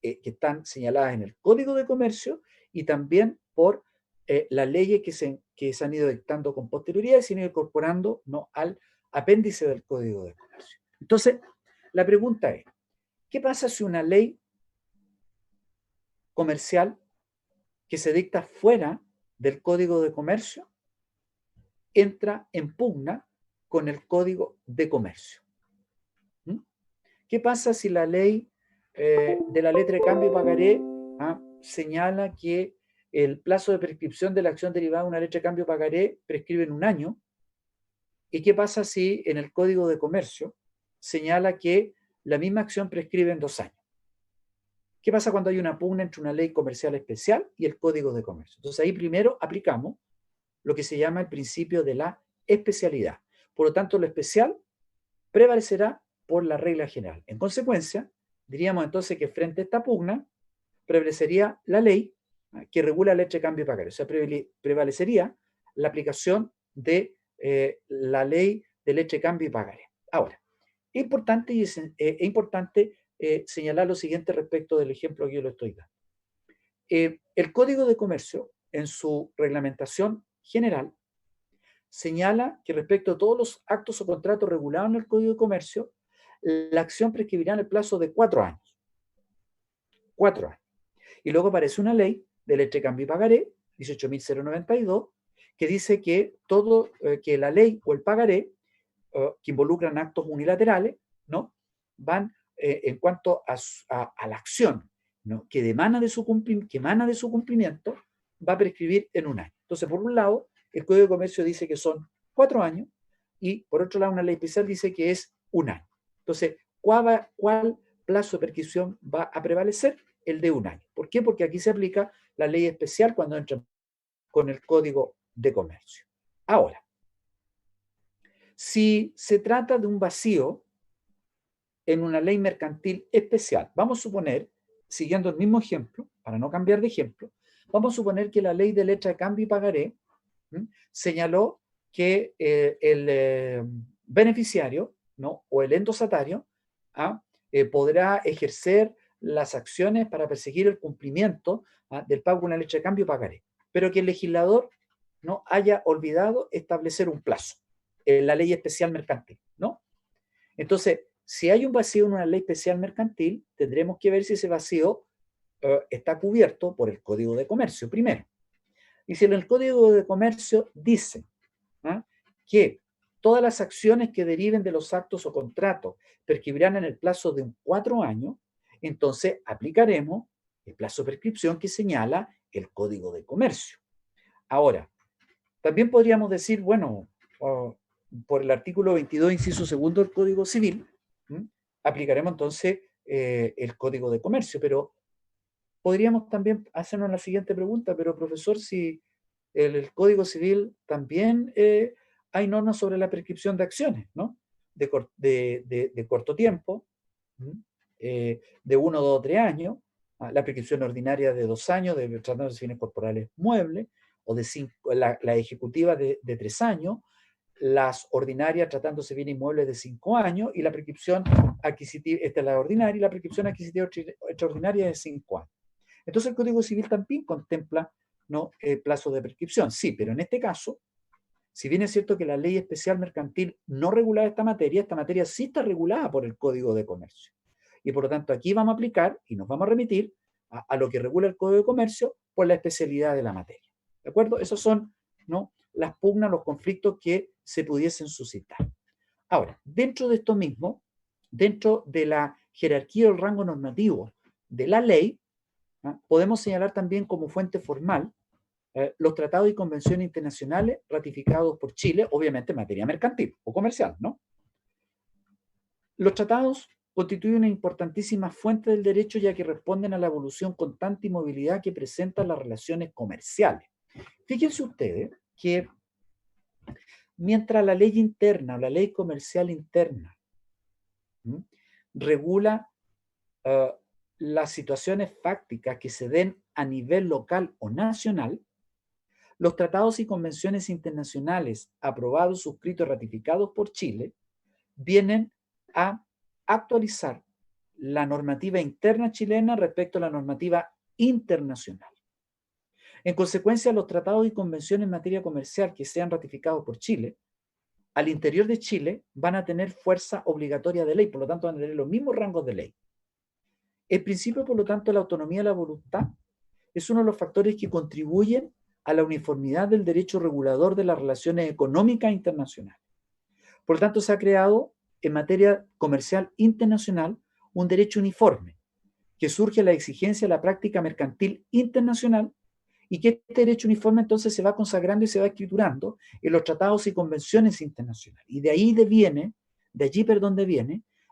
que están señaladas en el Código de Comercio y también por las leyes que se han ido dictando con posterioridad y se han ido incorporando, ¿no?, al apéndice del Código de Comercio. Entonces, la pregunta es, ¿qué pasa si una ley comercial que se dicta fuera del Código de Comercio entra en pugna con el Código de Comercio? ¿Mm? ¿Qué pasa si la ley de la letra de cambio y pagaré señala que el plazo de prescripción de la acción derivada de una letra de cambio y pagaré prescribe en un año? ¿Y qué pasa si en el Código de Comercio señala que la misma acción prescribe en 2 años? ¿Qué pasa cuando hay una pugna entre una ley comercial especial y el Código de Comercio? Entonces ahí primero aplicamos lo que se llama el principio de la especialidad. Por lo tanto, lo especial prevalecerá por la regla general. En consecuencia, diríamos entonces que frente a esta pugna prevalecería la ley que regula la letra de cambio y pagaré. O sea, prevalecería la aplicación de la ley de letra de cambio y pagaré. Ahora, es importante señalar lo siguiente respecto del ejemplo que yo le estoy dando. El Código de Comercio, en su reglamentación general, señala que respecto a todos los actos o contratos regulados en el Código de Comercio, la acción prescribirá en el plazo de 4 años. 4 años. Y luego aparece una ley de letra de cambio y pagaré, 18.092, que dice que que la ley o el pagaré que involucran actos unilaterales, ¿no? Van en cuanto a la acción, ¿no? que emana de su cumplimiento, va a prescribir en un año. Entonces, por un lado, el Código de Comercio dice que son 4 años y por otro lado, una ley especial dice que es un año. Entonces, ¿cuál plazo de prescripción va a prevalecer? El de un año. ¿Por qué? Porque aquí se aplica la ley especial cuando entra con el Código de Comercio. Ahora, si se trata de un vacío en una ley mercantil especial, vamos a suponer, siguiendo el mismo ejemplo, para no cambiar de ejemplo, vamos a suponer que la ley de letra de cambio y pagaré señaló que el beneficiario, ¿no? o el endosatario podrá ejercer las acciones para perseguir el cumplimiento del pago de una letra de cambio y pagaré, pero que el legislador no haya olvidado establecer un plazo en la ley especial mercantil, ¿no? Entonces, si hay un vacío en una ley especial mercantil, tendremos que ver si ese vacío está cubierto por el Código de Comercio primero. Y si en el Código de Comercio dice que todas las acciones que deriven de los actos o contratos prescribirán en el plazo de 4 años, entonces aplicaremos el plazo de prescripción que señala el Código de Comercio. Ahora, también podríamos decir, bueno, por el artículo 22, inciso segundo del Código Civil, aplicaremos entonces el Código de Comercio, pero podríamos también hacernos la siguiente pregunta, pero profesor, si el Código Civil también hay normas sobre la prescripción de acciones, ¿no? De corto tiempo, de 1, 2 o 3 años, la prescripción ordinaria de 2 años, de tratándose de bienes corporales muebles, o de la ejecutiva de 3 años, las ordinarias tratándose de bienes inmuebles de 5 años, y la prescripción adquisitiva, esta es la ordinaria, y la prescripción adquisitiva extraordinaria de 5 años. Entonces el Código Civil también contempla, ¿no? Plazo de prescripción, sí, pero en este caso, si bien es cierto que la ley especial mercantil no regula esta materia sí está regulada por el Código de Comercio. Y por lo tanto aquí vamos a aplicar y nos vamos a remitir a lo que regula el Código de Comercio por la especialidad de la materia. ¿De acuerdo? Esos son, ¿no? las pugnas, los conflictos que se pudiesen suscitar. Ahora, dentro de esto mismo, dentro de la jerarquía del rango normativo de la ley, podemos señalar también como fuente formal los tratados y convenciones internacionales ratificados por Chile, obviamente en materia mercantil o comercial, ¿no? Los tratados constituyen una importantísima fuente del derecho, ya que responden a la evolución constante y movilidad que presentan las relaciones comerciales. Fíjense ustedes que mientras la ley interna o la ley comercial interna regula las situaciones fácticas que se den a nivel local o nacional, los tratados y convenciones internacionales aprobados, suscritos y ratificados por Chile vienen a actualizar la normativa interna chilena respecto a la normativa internacional. En consecuencia, los tratados y convenciones en materia comercial que sean ratificados por Chile, al interior de Chile van a tener fuerza obligatoria de ley, por lo tanto van a tener los mismos rangos de ley. El principio, por lo tanto, de la autonomía de la voluntad es uno de los factores que contribuyen a la uniformidad del derecho regulador de las relaciones económicas internacionales. Por lo tanto, se ha creado en materia comercial internacional un derecho uniforme que surge a la exigencia de la práctica mercantil internacional, y que este derecho uniforme entonces se va consagrando y se va escriturando en los tratados y convenciones internacionales. Y de allí deviene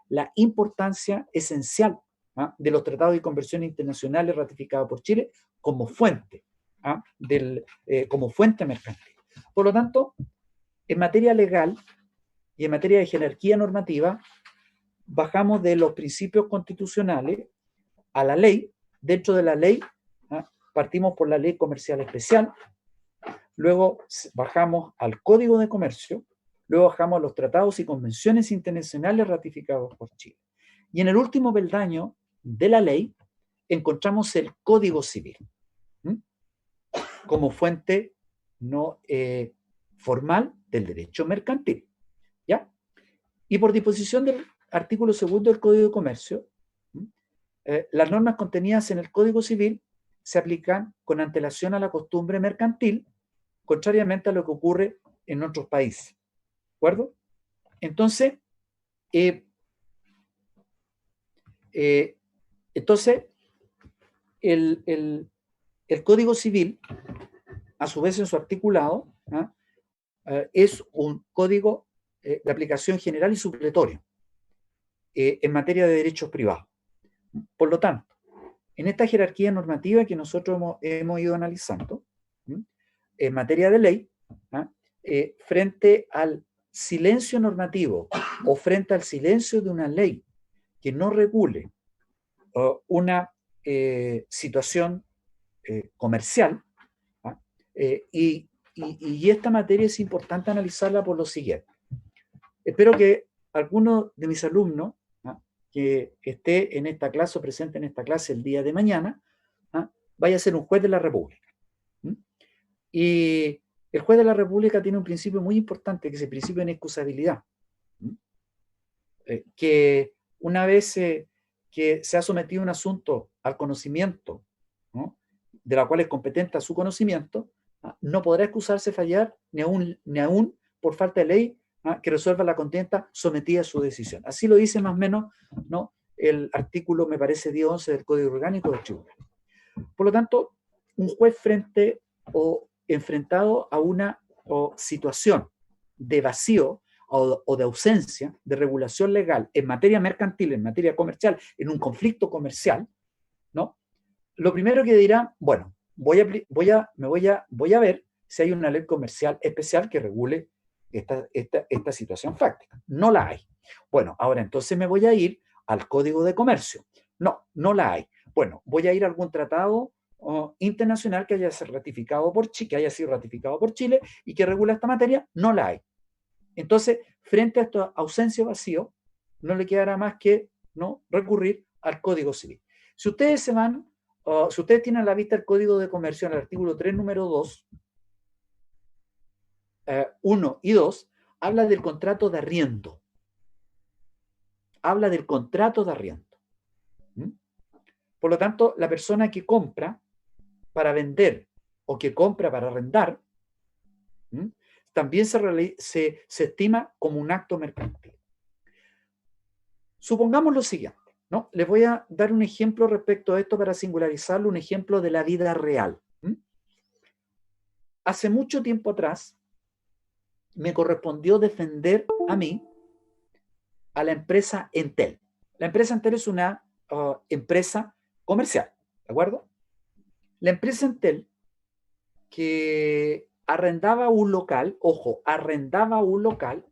la importancia esencial de los tratados y convenciones internacionales ratificados por Chile como fuente, como fuente mercantil. Por lo tanto, en materia legal y en materia de jerarquía normativa, bajamos de los principios constitucionales a la ley. Dentro de la ley, partimos por la ley comercial especial, luego bajamos al Código de Comercio, luego bajamos a los tratados y convenciones internacionales ratificados por Chile. Y en el último peldaño de la ley encontramos el Código Civil como fuente no formal del derecho mercantil. ¿Ya? Y por disposición del artículo 2 del Código de Comercio, las normas contenidas en el Código Civil se aplican con antelación a la costumbre mercantil, contrariamente a lo que ocurre en otros países. ¿De acuerdo? Entonces, el Código Civil, a su vez en su articulado, es un código de aplicación general y supletorio en materia de derechos privados. Por lo tanto, en esta jerarquía normativa que nosotros hemos ido analizando, en materia de ley, frente al silencio normativo o frente al silencio de una ley que no regule una situación comercial, y esta materia es importante analizarla por lo siguiente. Espero que alguno de mis alumnos que esté en esta clase o presente en esta clase el día de mañana vaya a ser un juez de la República. Y el juez de la República tiene un principio muy importante, que es el principio de inexcusabilidad, que una vez que se ha sometido un asunto al conocimiento, ¿no?, de la cual es competente a su conocimiento, no podrá excusarse fallar ni aún por falta de ley que resuelva la contienda sometida a su decisión. Así lo dice más o menos, ¿no?, el artículo, me parece, 10.11 del Código Orgánico del Tribunal. Por lo tanto, un juez frente o enfrentado a una situación de vacío o de ausencia de regulación legal en materia mercantil, en materia comercial, en un conflicto comercial, ¿no?, lo primero que dirá, bueno, voy a ver si hay una ley comercial especial que regule esta situación fáctica. No la hay. Bueno, ahora entonces me voy a ir al Código de Comercio. No la hay. Bueno, voy a ir a algún tratado internacional que haya sido ratificado por Chile y que regula esta materia. No la hay. Entonces, frente a esta ausencia o vacío, no le quedará más que no recurrir al Código Civil. Si ustedes si ustedes tienen a la vista el Código de Comercio en el artículo 3, número 2, 1 y 2, habla del contrato de arriendo. Habla del contrato de arriendo. Por lo tanto, la persona que compra para vender o que compra para arrendar, también se estima como un acto mercantil. Supongamos lo siguiente, ¿no? Les voy a dar un ejemplo respecto a esto para singularizarlo, un ejemplo de la vida real. Hace mucho tiempo atrás me correspondió defender a mí a la empresa Entel. La empresa Entel es una empresa comercial, ¿de acuerdo? La empresa Entel que arrendaba un local, ojo, arrendaba un local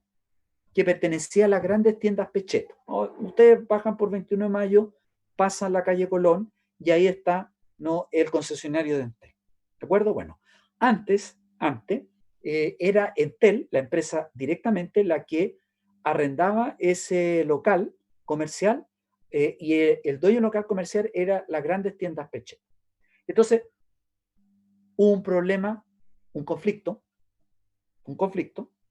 que pertenecía a las grandes tiendas Pechetto. Ustedes bajan por 21 de mayo, pasan la calle Colón y ahí está, ¿no?, el concesionario de Entel. ¿De acuerdo? Bueno, antes era Entel, la empresa directamente, la que arrendaba ese local comercial y el dueño del local comercial era las grandes tiendas Pechetto. Entonces, hubo un problema, un conflicto,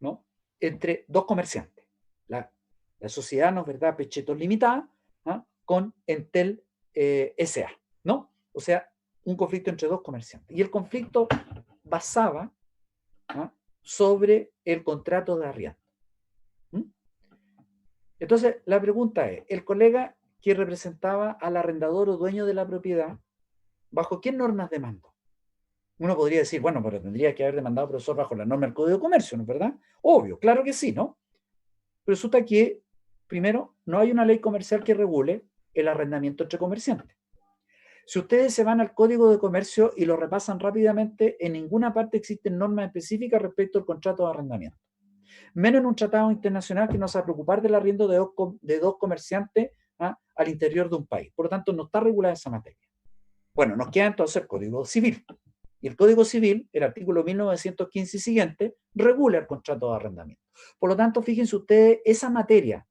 ¿no?, entre dos comerciantes, la sociedad, ¿no es verdad?, Pechetto Limitada, con Entel S.A., ¿no? O sea, un conflicto entre dos comerciantes. Y el conflicto basaba sobre el contrato de arriendo. Entonces, la pregunta es, el colega que representaba al arrendador o dueño de la propiedad, ¿bajo qué normas demandó? Uno podría decir, bueno, pero tendría que haber demandado al profesor bajo la norma del Código de Comercio, ¿no es verdad? Obvio, claro que sí, ¿no? Pero resulta que, primero, no hay una ley comercial que regule el arrendamiento entre comerciantes. Si ustedes se van al Código de Comercio y lo repasan rápidamente, en ninguna parte existen normas específicas respecto al contrato de arrendamiento. Menos en un tratado internacional que nos va a preocupar del arriendo de dos comerciantes al interior de un país. Por lo tanto, no está regulada esa materia. Bueno, nos queda entonces el Código Civil. Y el Código Civil, el artículo 1915 y siguiente, regula el contrato de arrendamiento. Por lo tanto, fíjense ustedes, esa materia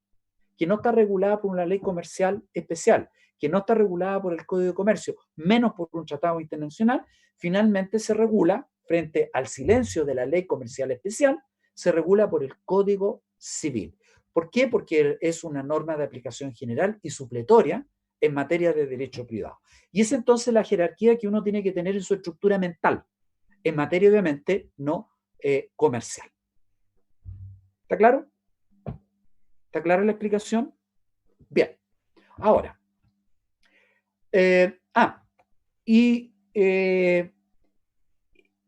que no está regulada por una ley comercial especial, que no está regulada por el Código de Comercio, menos por un tratado internacional, finalmente se regula frente al silencio de la ley comercial especial, se regula por el Código Civil. ¿Por qué? Porque es una norma de aplicación general y supletoria en materia de derecho privado. Y es entonces la jerarquía que uno tiene que tener en su estructura mental, en materia obviamente no comercial. ¿Está claro? ¿Está clara la explicación? Bien. Ahora, y, eh,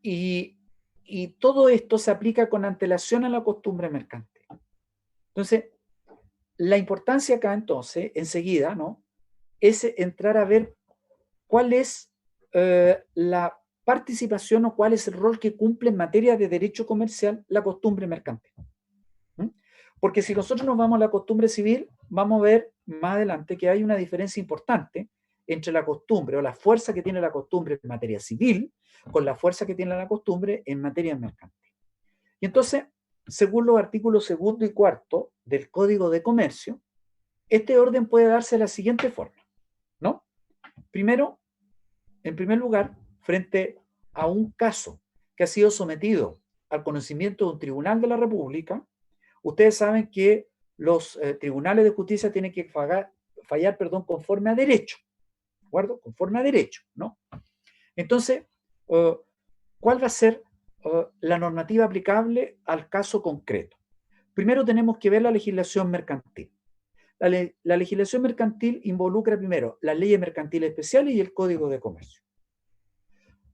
y, y todo esto se aplica con antelación a la costumbre mercantil. Entonces, la importancia acá entonces, enseguida, ¿no?, es entrar a ver cuál es la participación o cuál es el rol que cumple en materia de derecho comercial la costumbre mercantil. ¿Mm? Porque si nosotros nos vamos a la costumbre civil, vamos a ver más adelante que hay una diferencia importante entre la costumbre o la fuerza que tiene la costumbre en materia civil con la fuerza que tiene la costumbre en materia mercantil. Y entonces, según los artículos 2 y 4 del Código de Comercio, este orden puede darse de la siguiente forma, ¿no? Primero, en primer lugar, frente a un caso que ha sido sometido al conocimiento de un tribunal de la República, ustedes saben que los tribunales de justicia tienen que fallar, conforme a derecho, ¿de acuerdo? Conforme a derecho, ¿no? Entonces, ¿cuál va a ser la normativa aplicable al caso concreto? Primero tenemos que ver la legislación mercantil. La legislación mercantil involucra primero las leyes mercantiles especiales y el Código de Comercio.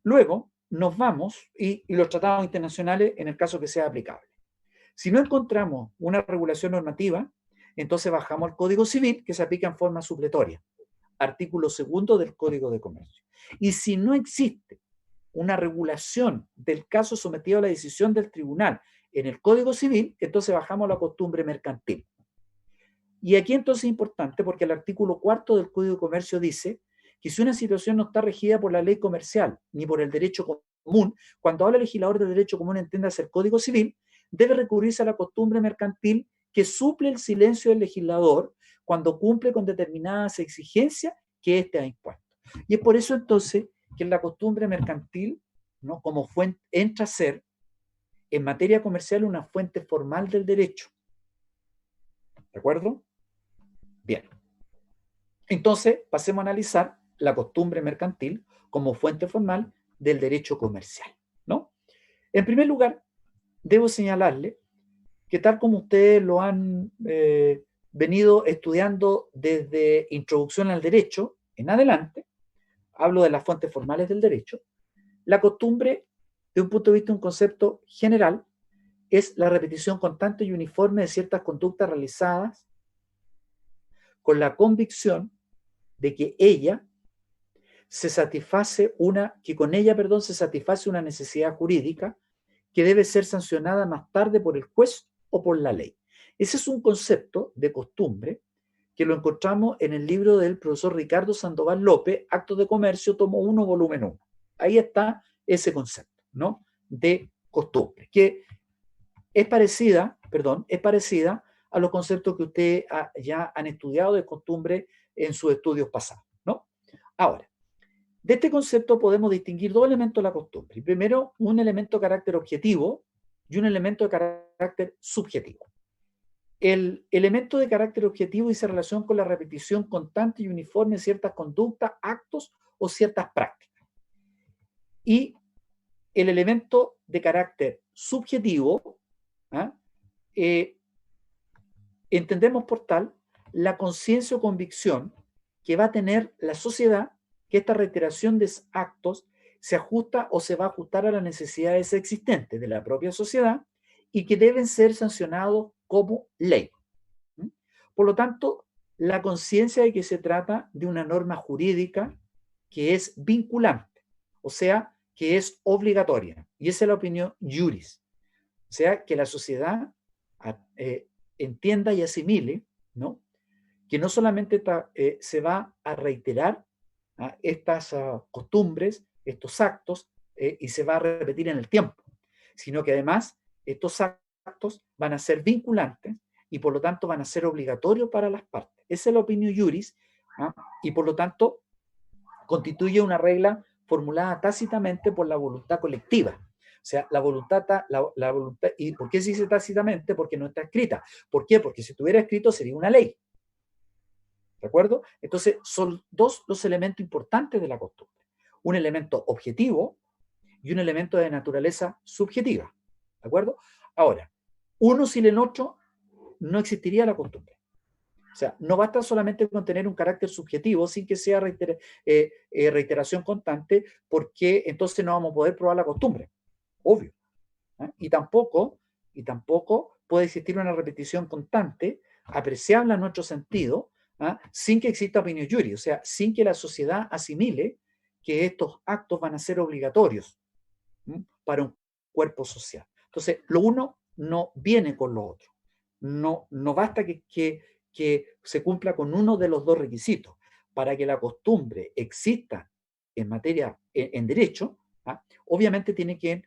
Luego nos vamos, y los tratados internacionales en el caso que sea aplicable. Si no encontramos una regulación normativa, entonces bajamos al Código Civil, que se aplica en forma supletoria, artículo 2 del Código de Comercio. Y si no existe una regulación del caso sometido a la decisión del tribunal en el Código Civil, entonces bajamos a la costumbre mercantil. Y aquí entonces es importante porque el artículo 4 del Código de Comercio dice que si una situación no está regida por la ley comercial ni por el derecho común, cuando habla el legislador de derecho común entiende hacer Código Civil, debe recurrirse a la costumbre mercantil que suple el silencio del legislador cuando cumple con determinadas exigencias que éste ha impuesto. Y es por eso entonces que la costumbre mercantil, ¿no?, como fuente, entra a ser en materia comercial una fuente formal del derecho. ¿De acuerdo? Bien. Entonces, pasemos a analizar la costumbre mercantil como fuente formal del derecho comercial, ¿no? En primer lugar, debo señalarle que tal como ustedes lo han venido estudiando desde Introducción al Derecho en adelante, hablo de las fuentes formales del derecho, la costumbre, de un punto de vista de un concepto general, es la repetición constante y uniforme de ciertas conductas realizadas con la convicción de que con ella se satisface una necesidad jurídica que debe ser sancionada más tarde por el juez o por la ley. Ese es un concepto de costumbre que lo encontramos en el libro del profesor Ricardo Sandoval López, Actos de Comercio, tomo 1, volumen 1. Ahí está ese concepto, ¿no?, de costumbre, que es parecida a los conceptos que ustedes ya han estudiado de costumbre en sus estudios pasados, ¿no? Ahora, de este concepto podemos distinguir dos elementos de la costumbre. Primero, un elemento de carácter objetivo y un elemento de carácter subjetivo. El elemento de carácter objetivo dice relación con la repetición constante y uniforme de ciertas conductas, actos o ciertas prácticas. Y el elemento de carácter subjetivo, entendemos por tal la conciencia o convicción que va a tener la sociedad que esta reiteración de actos se ajusta o se va a ajustar a las necesidades existentes de la propia sociedad y que deben ser sancionados como ley. Por lo tanto, la conciencia de que se trata de una norma jurídica que es vinculante, o sea, que es obligatoria. Y esa es la opinión juris. O sea, que la sociedad entienda y asimile, ¿no?, que no solamente se va a reiterar estas costumbres, estos actos, y se va a repetir en el tiempo, sino que además estos actos van a ser vinculantes y por lo tanto van a ser obligatorios para las partes. Esa es la opinión juris, y por lo tanto constituye una regla formulada tácitamente por la voluntad colectiva. O sea, la voluntad, la voluntad, ¿y por qué se dice tácitamente? Porque no está escrita. ¿Por qué? Porque si estuviera escrito sería una ley. ¿De acuerdo? Entonces, son dos los elementos importantes de la costumbre. Un elemento objetivo y un elemento de naturaleza subjetiva. ¿De acuerdo? Ahora, uno sin el otro no existiría la costumbre. O sea, no basta solamente con tener un carácter subjetivo sin que sea reiteración constante, porque entonces no vamos a poder probar la costumbre. Obvio. ¿Eh? Y tampoco puede existir una repetición constante, apreciable en nuestro sentido, sin que exista opinión juris, o sea, sin que la sociedad asimile que estos actos van a ser obligatorios para un cuerpo social. Entonces, lo uno no viene con lo otro. No basta que se cumpla con uno de los dos requisitos. Para que la costumbre exista en materia, en derecho, obviamente tiene que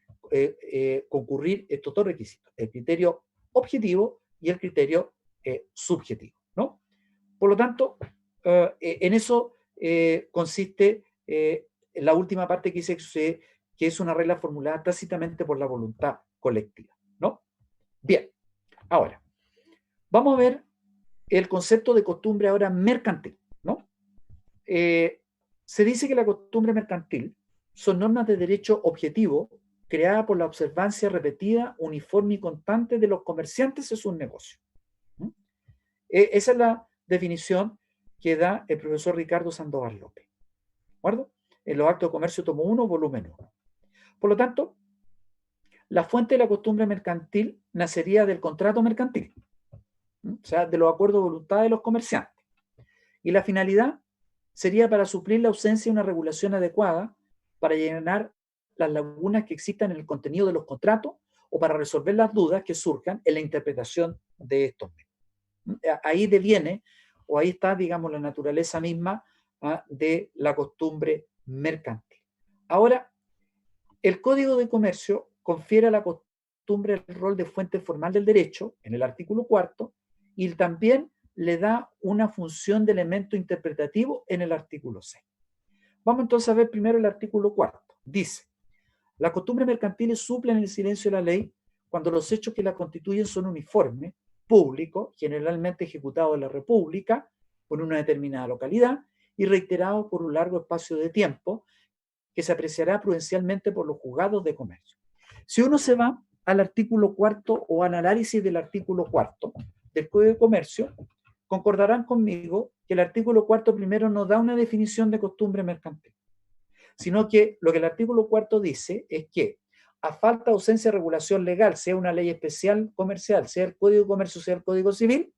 concurrir estos dos requisitos, el criterio objetivo y el criterio subjetivo, ¿no? Por lo tanto, en eso consiste la última parte que dice que es una regla formulada tácitamente por la voluntad colectiva, ¿no? Bien, ahora, vamos a ver el concepto de costumbre ahora mercantil, ¿no? Se dice que la costumbre mercantil son normas de derecho objetivo creadas por la observancia repetida, uniforme y constante de los comerciantes en sus negocios. Esa es la definición que da el profesor Ricardo Sandoval López, ¿de acuerdo? En los actos de comercio tomo 1, volumen 1. Por lo tanto, la fuente de la costumbre mercantil nacería del contrato mercantil, o sea, de los acuerdos de voluntad de los comerciantes. Y la finalidad sería para suplir la ausencia de una regulación adecuada, para llenar las lagunas que existan en el contenido de los contratos o para resolver las dudas que surjan en la interpretación de estos mismos. Ahí deviene, o ahí está, digamos, la naturaleza misma de la costumbre mercantil. Ahora, el Código de Comercio confiere a la costumbre el rol de fuente formal del derecho, en el artículo 4, y también le da una función de elemento interpretativo en el artículo 6. Vamos entonces a ver primero el artículo 4. Dice, las costumbres mercantiles suplen el silencio de la ley cuando los hechos que la constituyen son uniformes, públicos, generalmente ejecutados en la República, por una determinada localidad, y reiterados por un largo espacio de tiempo, que se apreciará prudencialmente por los juzgados de comercio. Si uno se va al artículo 4 o al análisis del artículo 4 del Código de Comercio, concordarán conmigo que el artículo 4 primero no da una definición de costumbre mercantil, sino que lo que el artículo 4 dice es que a falta de ausencia de regulación legal, sea una ley especial comercial, sea el Código de Comercio, sea el Código Civil,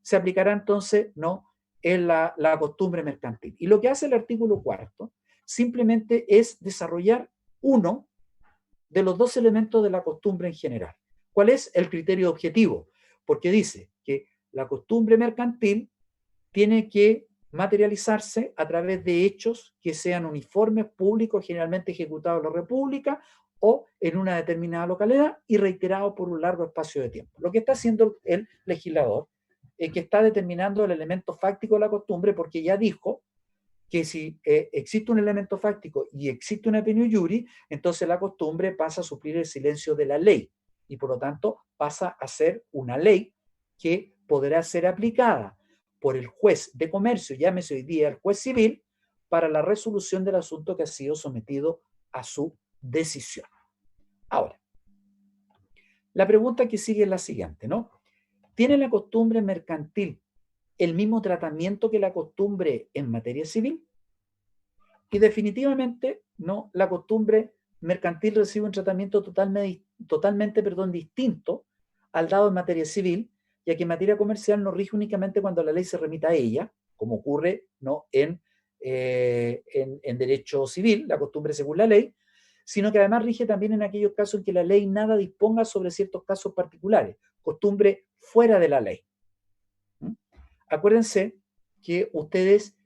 se aplicará entonces no en la costumbre mercantil. Y lo que hace el artículo 4 simplemente es desarrollar uno de los dos elementos de la costumbre en general. ¿Cuál es el criterio objetivo? Porque dice que la costumbre mercantil tiene que materializarse a través de hechos que sean uniformes, públicos, generalmente ejecutados en la República o en una determinada localidad y reiterados por un largo espacio de tiempo. Lo que está haciendo el legislador es que está determinando el elemento fáctico de la costumbre, porque ya dijo que si existe un elemento fáctico y existe una opinión juris, entonces la costumbre pasa a suplir el silencio de la ley y por lo tanto pasa a ser una ley que podrá ser aplicada por el juez de comercio, llámese hoy día el juez civil, para la resolución del asunto que ha sido sometido a su decisión. Ahora, la pregunta que sigue es la siguiente, ¿no? ¿Tiene la costumbre mercantil el mismo tratamiento que la costumbre en materia civil? Y definitivamente, no, la costumbre mercantil recibe un tratamiento totalmente distinto al dado en materia civil, ya que en materia comercial no rige únicamente cuando la ley se remita a ella, como ocurre ¿no? en derecho civil, la costumbre según la ley, sino que además rige también en aquellos casos en que la ley nada disponga sobre ciertos casos particulares, costumbre fuera de la ley. Acuérdense que ustedes,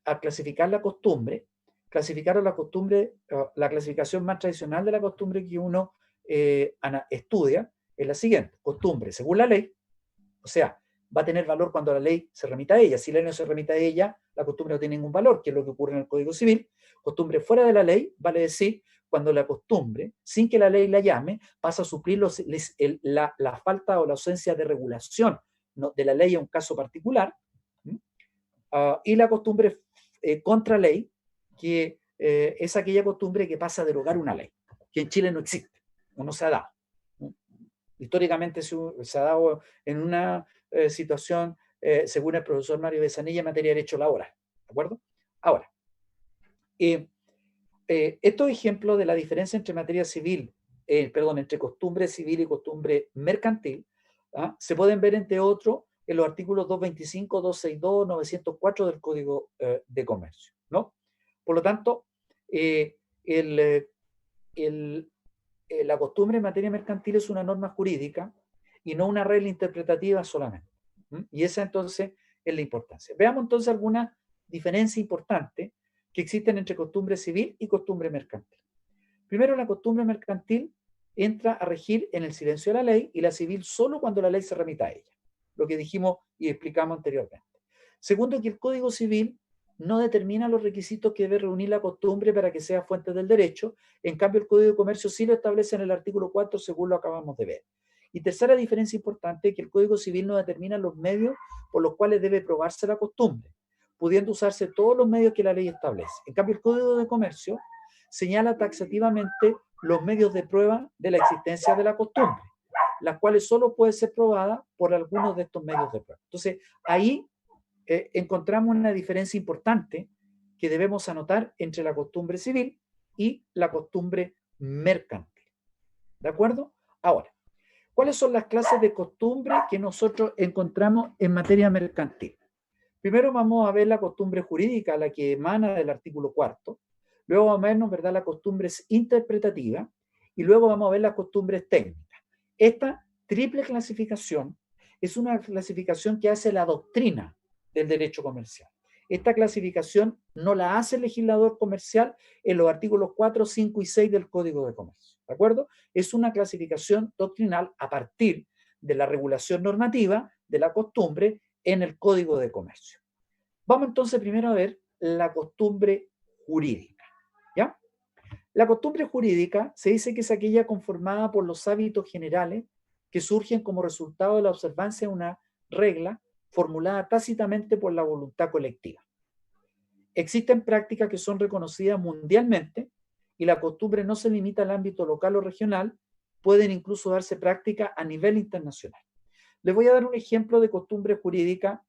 al clasificar la costumbre, clasificaron la costumbre, la clasificación más tradicional de la costumbre que uno estudia es la siguiente: costumbre según la ley, o sea, va a tener valor cuando la ley se remita a ella. Si la ley no se remite a ella, la costumbre no tiene ningún valor, que es lo que ocurre en el Código Civil. Costumbre fuera de la ley vale decir cuando la costumbre, sin que la ley la llame, pasa a suplir la falta o la ausencia de regulación, ¿no?, de la ley en un caso particular, y la costumbre contra ley, que es aquella costumbre que pasa a derogar una ley, que en Chile no existe, o no se ha dado. Históricamente se ha dado en una situación, según el profesor Mario Besanilla, en materia de derecho laboral. ¿De acuerdo? Ahora, estos ejemplos de la diferencia entre materia civil, entre costumbre civil y costumbre mercantil, se pueden ver, entre otros, en los artículos 225, 262, 904 del Código de Comercio, ¿no? Por lo tanto, la costumbre en materia mercantil es una norma jurídica y no una regla interpretativa solamente. Y esa entonces es la importancia. Veamos entonces algunas diferencias importantes que existen entre costumbre civil y costumbre mercantil. Primero, la costumbre mercantil entra a regir en el silencio de la ley, y la civil solo cuando la ley se remita a ella, lo que dijimos y explicamos anteriormente. Segundo, que el Código Civil no determina los requisitos que debe reunir la costumbre para que sea fuente del derecho. En cambio, el Código de Comercio sí lo establece en el artículo 4, según lo acabamos de ver. Y tercera diferencia importante, que el Código Civil no determina los medios por los cuales debe probarse la costumbre, pudiendo usarse todos los medios que la ley establece. En cambio, el Código de Comercio señala taxativamente los medios de prueba de la existencia de la costumbre, las cuales solo pueden ser probadas por algunos de estos medios de prueba. Entonces, ahí encontramos una diferencia importante que debemos anotar entre la costumbre civil y la costumbre mercantil. ¿De acuerdo? Ahora, ¿cuáles son las clases de costumbre que nosotros encontramos en materia mercantil? Primero vamos a ver la costumbre jurídica, la que emana del artículo 4. Luego vamos a vernos, ¿verdad?, las costumbres interpretativas, y luego vamos a ver las costumbres técnicas. Esta triple clasificación es una clasificación que hace la doctrina del derecho comercial. Esta clasificación no la hace el legislador comercial en los artículos 4, 5 y 6 del Código de Comercio. ¿De acuerdo? Es una clasificación doctrinal a partir de la regulación normativa de la costumbre en el Código de Comercio. Vamos entonces primero a ver la costumbre jurídica. ¿Ya? La costumbre jurídica se dice que es aquella conformada por los hábitos generales que surgen como resultado de la observancia de una regla formulada tácitamente por la voluntad colectiva. Existen prácticas que son reconocidas mundialmente, y la costumbre no se limita al ámbito local o regional, pueden incluso darse prácticas a nivel internacional. Les voy a dar un ejemplo de costumbre jurídica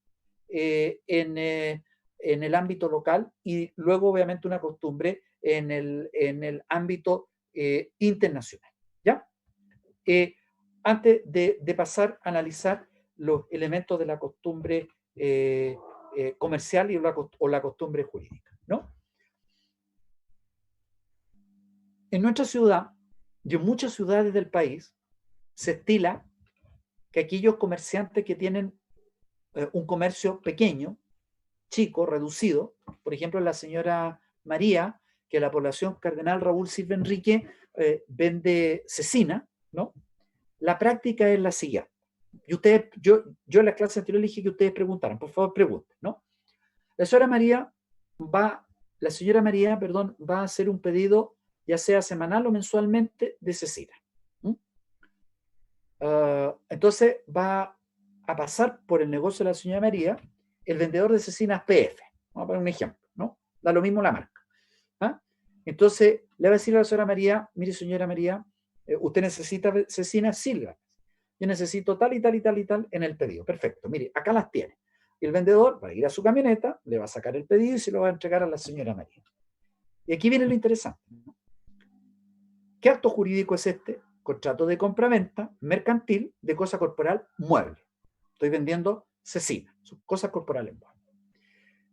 en el ámbito local, y luego obviamente una costumbre en el ámbito internacional. ¿Ya? Antes de pasar a analizar los elementos de la costumbre comercial o la costumbre jurídica, ¿no? En nuestra ciudad y en muchas ciudades del país se estila que aquellos comerciantes que tienen un comercio pequeño, chico, reducido, por ejemplo, la señora María, que la población Cardenal Raúl Silva Enrique vende cecina, ¿no? La práctica es la siguiente. Y ustedes, yo en la clase anterior le dije que ustedes preguntaran, por favor pregunten, ¿no? La señora María va a hacer un pedido, ya sea semanal o mensualmente, de cecina. Entonces va a pasar por el negocio de la señora María el vendedor de cecinas PF. Vamos a poner un ejemplo, ¿no? Da lo mismo la marca. Entonces le va a decir a la señora María: mire, señora María, usted necesita cecinas Silva. Yo necesito tal y tal y tal y tal en el pedido. Perfecto, mire, acá las tiene. Y el vendedor va a ir a su camioneta, le va a sacar el pedido y se lo va a entregar a la señora María. Y aquí viene lo interesante, ¿no? ¿Qué acto jurídico es este? Contrato de compraventa mercantil de cosa corporal mueble. Estoy vendiendo cecina, cosas corporales muebles.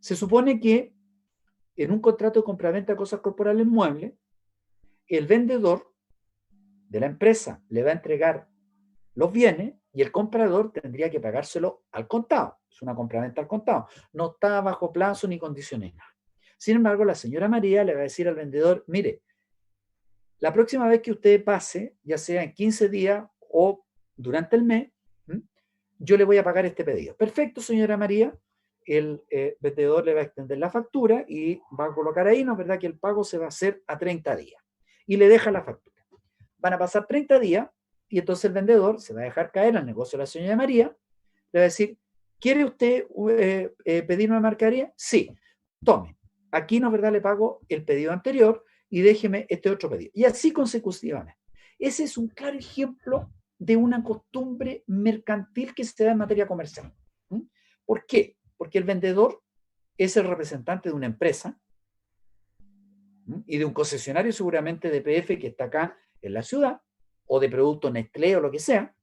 Se supone que en un contrato de compraventa de cosas corporales muebles, el vendedor de la empresa le va a entregar los bienes y el comprador tendría que pagárselo al contado. Es una compraventa al contado. No está bajo plazo ni condiciones. Sin embargo, la señora María le va a decir al vendedor: mire, la próxima vez que usted pase, ya sea en 15 días o durante el mes, yo le voy a pagar este pedido. Perfecto, señora María. El vendedor le va a extender la factura y va a colocar ahí, ¿no es verdad?, que el pago se va a hacer a 30 días. y le deja la factura. Van a pasar 30 días y entonces el vendedor se va a dejar caer al negocio de la señora María, le va a decir, ¿quiere usted pedir una mercadería? Sí, tome. Aquí no es verdad, le pago el pedido anterior y déjeme este otro pedido. Y así consecutivamente. Ese es un claro ejemplo de una costumbre mercantil que se da en materia comercial. ¿Por qué? Porque el vendedor es el representante de una empresa y de un concesionario seguramente de PF que está acá en la ciudad, o de productos Nestlé o lo que sea,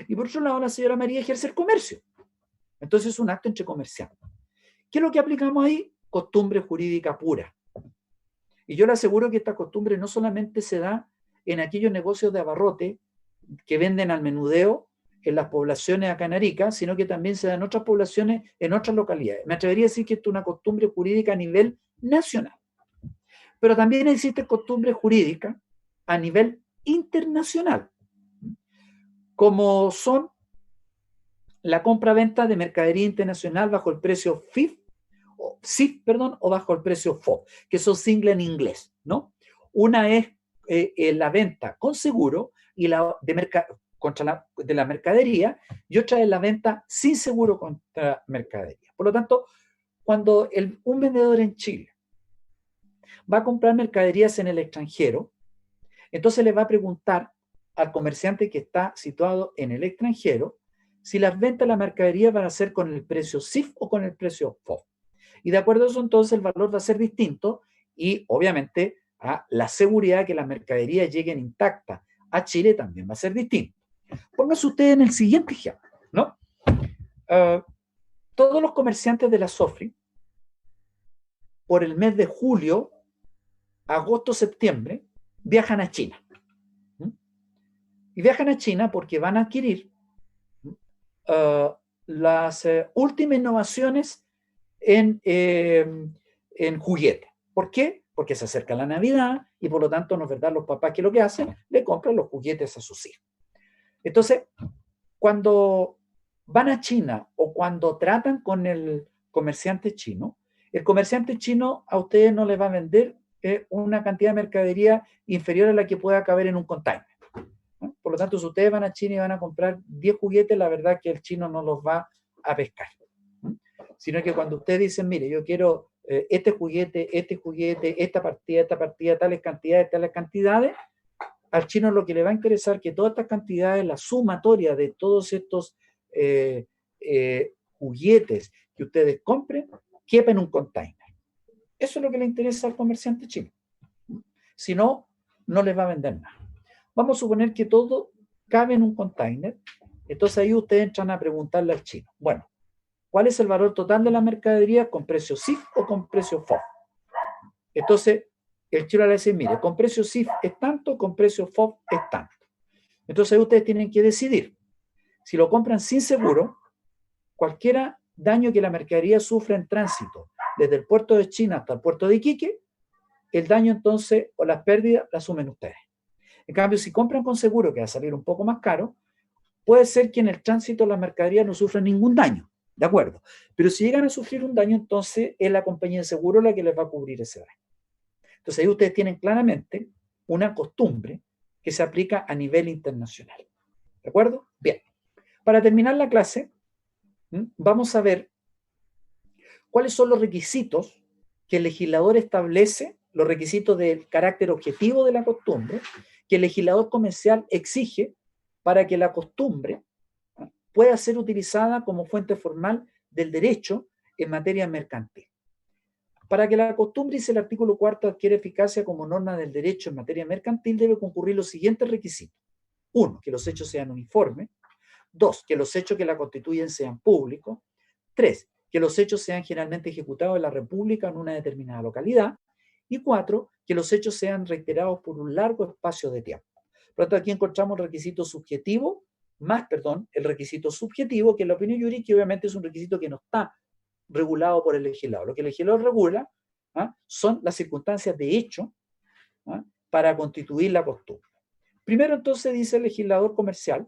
y por otro lado la señora María ejerce el comercio. Entonces es un acto entre comerciantes. ¿Qué es lo que aplicamos ahí? Costumbre jurídica pura. Y yo le aseguro que esta costumbre no solamente se da en aquellos negocios de abarrote que venden al menudeo en las poblaciones acá en Arica, sino que también se da en otras poblaciones, en otras localidades. Me atrevería a decir que esto es una costumbre jurídica a nivel nacional. Pero también existe costumbre jurídica a nivel internacional, como son la compra-venta de mercadería internacional bajo el precio CIF, o bajo el precio FOB, que son siglas en inglés, ¿no? Una es la venta con seguro y de la mercadería, y otra es la venta sin seguro contra mercadería. Por lo tanto, cuando un vendedor en Chile va a comprar mercaderías en el extranjero, entonces le va a preguntar al comerciante que está situado en el extranjero si las ventas de la mercadería van a ser con el precio CIF o con el precio FOB. Y de acuerdo a eso, entonces el valor va a ser distinto y obviamente la seguridad de que las mercaderías lleguen intactas a Chile también va a ser distinto. Póngase usted en el siguiente ejemplo, ¿no? Todos los comerciantes de la SOFRI, por el mes de julio, agosto, septiembre, viajan a China. Y viajan a China porque van a adquirir las últimas innovaciones en juguetes. ¿Por qué? Porque se acerca la Navidad y por lo tanto, no es verdad, los papás que lo que hacen, le compran los juguetes a sus hijos. Entonces, cuando van a China o cuando tratan con el comerciante chino a ustedes no les va a vender una cantidad de mercadería inferior a la que pueda caber en un container. Por lo tanto, si ustedes van a China y van a comprar 10 juguetes, la verdad es que el chino no los va a pescar. Sino que cuando ustedes dicen, mire, yo quiero este juguete, esta partida, tales cantidades, al chino lo que le va a interesar es que todas estas cantidades, la sumatoria de todos estos juguetes que ustedes compren, quepa en un container. Eso es lo que le interesa al comerciante chino. Si no, no les va a vender nada. Vamos a suponer que todo cabe en un container, entonces ahí ustedes entran a preguntarle al chino, bueno, ¿cuál es el valor total de la mercadería con precio CIF o con precio FOB? Entonces, el chino le dice, mire, con precio CIF es tanto, con precio FOB es tanto. Entonces ahí ustedes tienen que decidir. Si lo compran sin seguro, cualquier daño que la mercadería sufra en tránsito, desde el puerto de China hasta el puerto de Iquique, el daño entonces o las pérdidas las asumen ustedes. En cambio, si compran con seguro, que va a salir un poco más caro, puede ser que en el tránsito la mercadería no sufra ningún daño, ¿de acuerdo? Pero si llegan a sufrir un daño, entonces es la compañía de seguro la que les va a cubrir ese daño. Entonces ahí ustedes tienen claramente una costumbre que se aplica a nivel internacional, ¿de acuerdo? Bien, para terminar la clase, vamos a ver cuáles son los requisitos que el legislador establece, los requisitos del carácter objetivo de la costumbre, que el legislador comercial exige para que la costumbre pueda ser utilizada como fuente formal del derecho en materia mercantil. Para que la costumbre, dice el artículo 4, adquiera eficacia como norma del derecho en materia mercantil, debe concurrir los siguientes requisitos. 1, que los hechos sean uniformes. 2, que los hechos que la constituyen sean públicos. 3, que los hechos sean generalmente ejecutados en la República o en una determinada localidad. Y 4, que los hechos sean reiterados por un largo espacio de tiempo. Por lo tanto, aquí encontramos el requisito subjetivo, el requisito subjetivo, que en la opinión jurídica obviamente es un requisito que no está regulado por el legislador. Lo que el legislador regula son las circunstancias de hecho para constituir la costumbre. Primero, entonces, dice el legislador comercial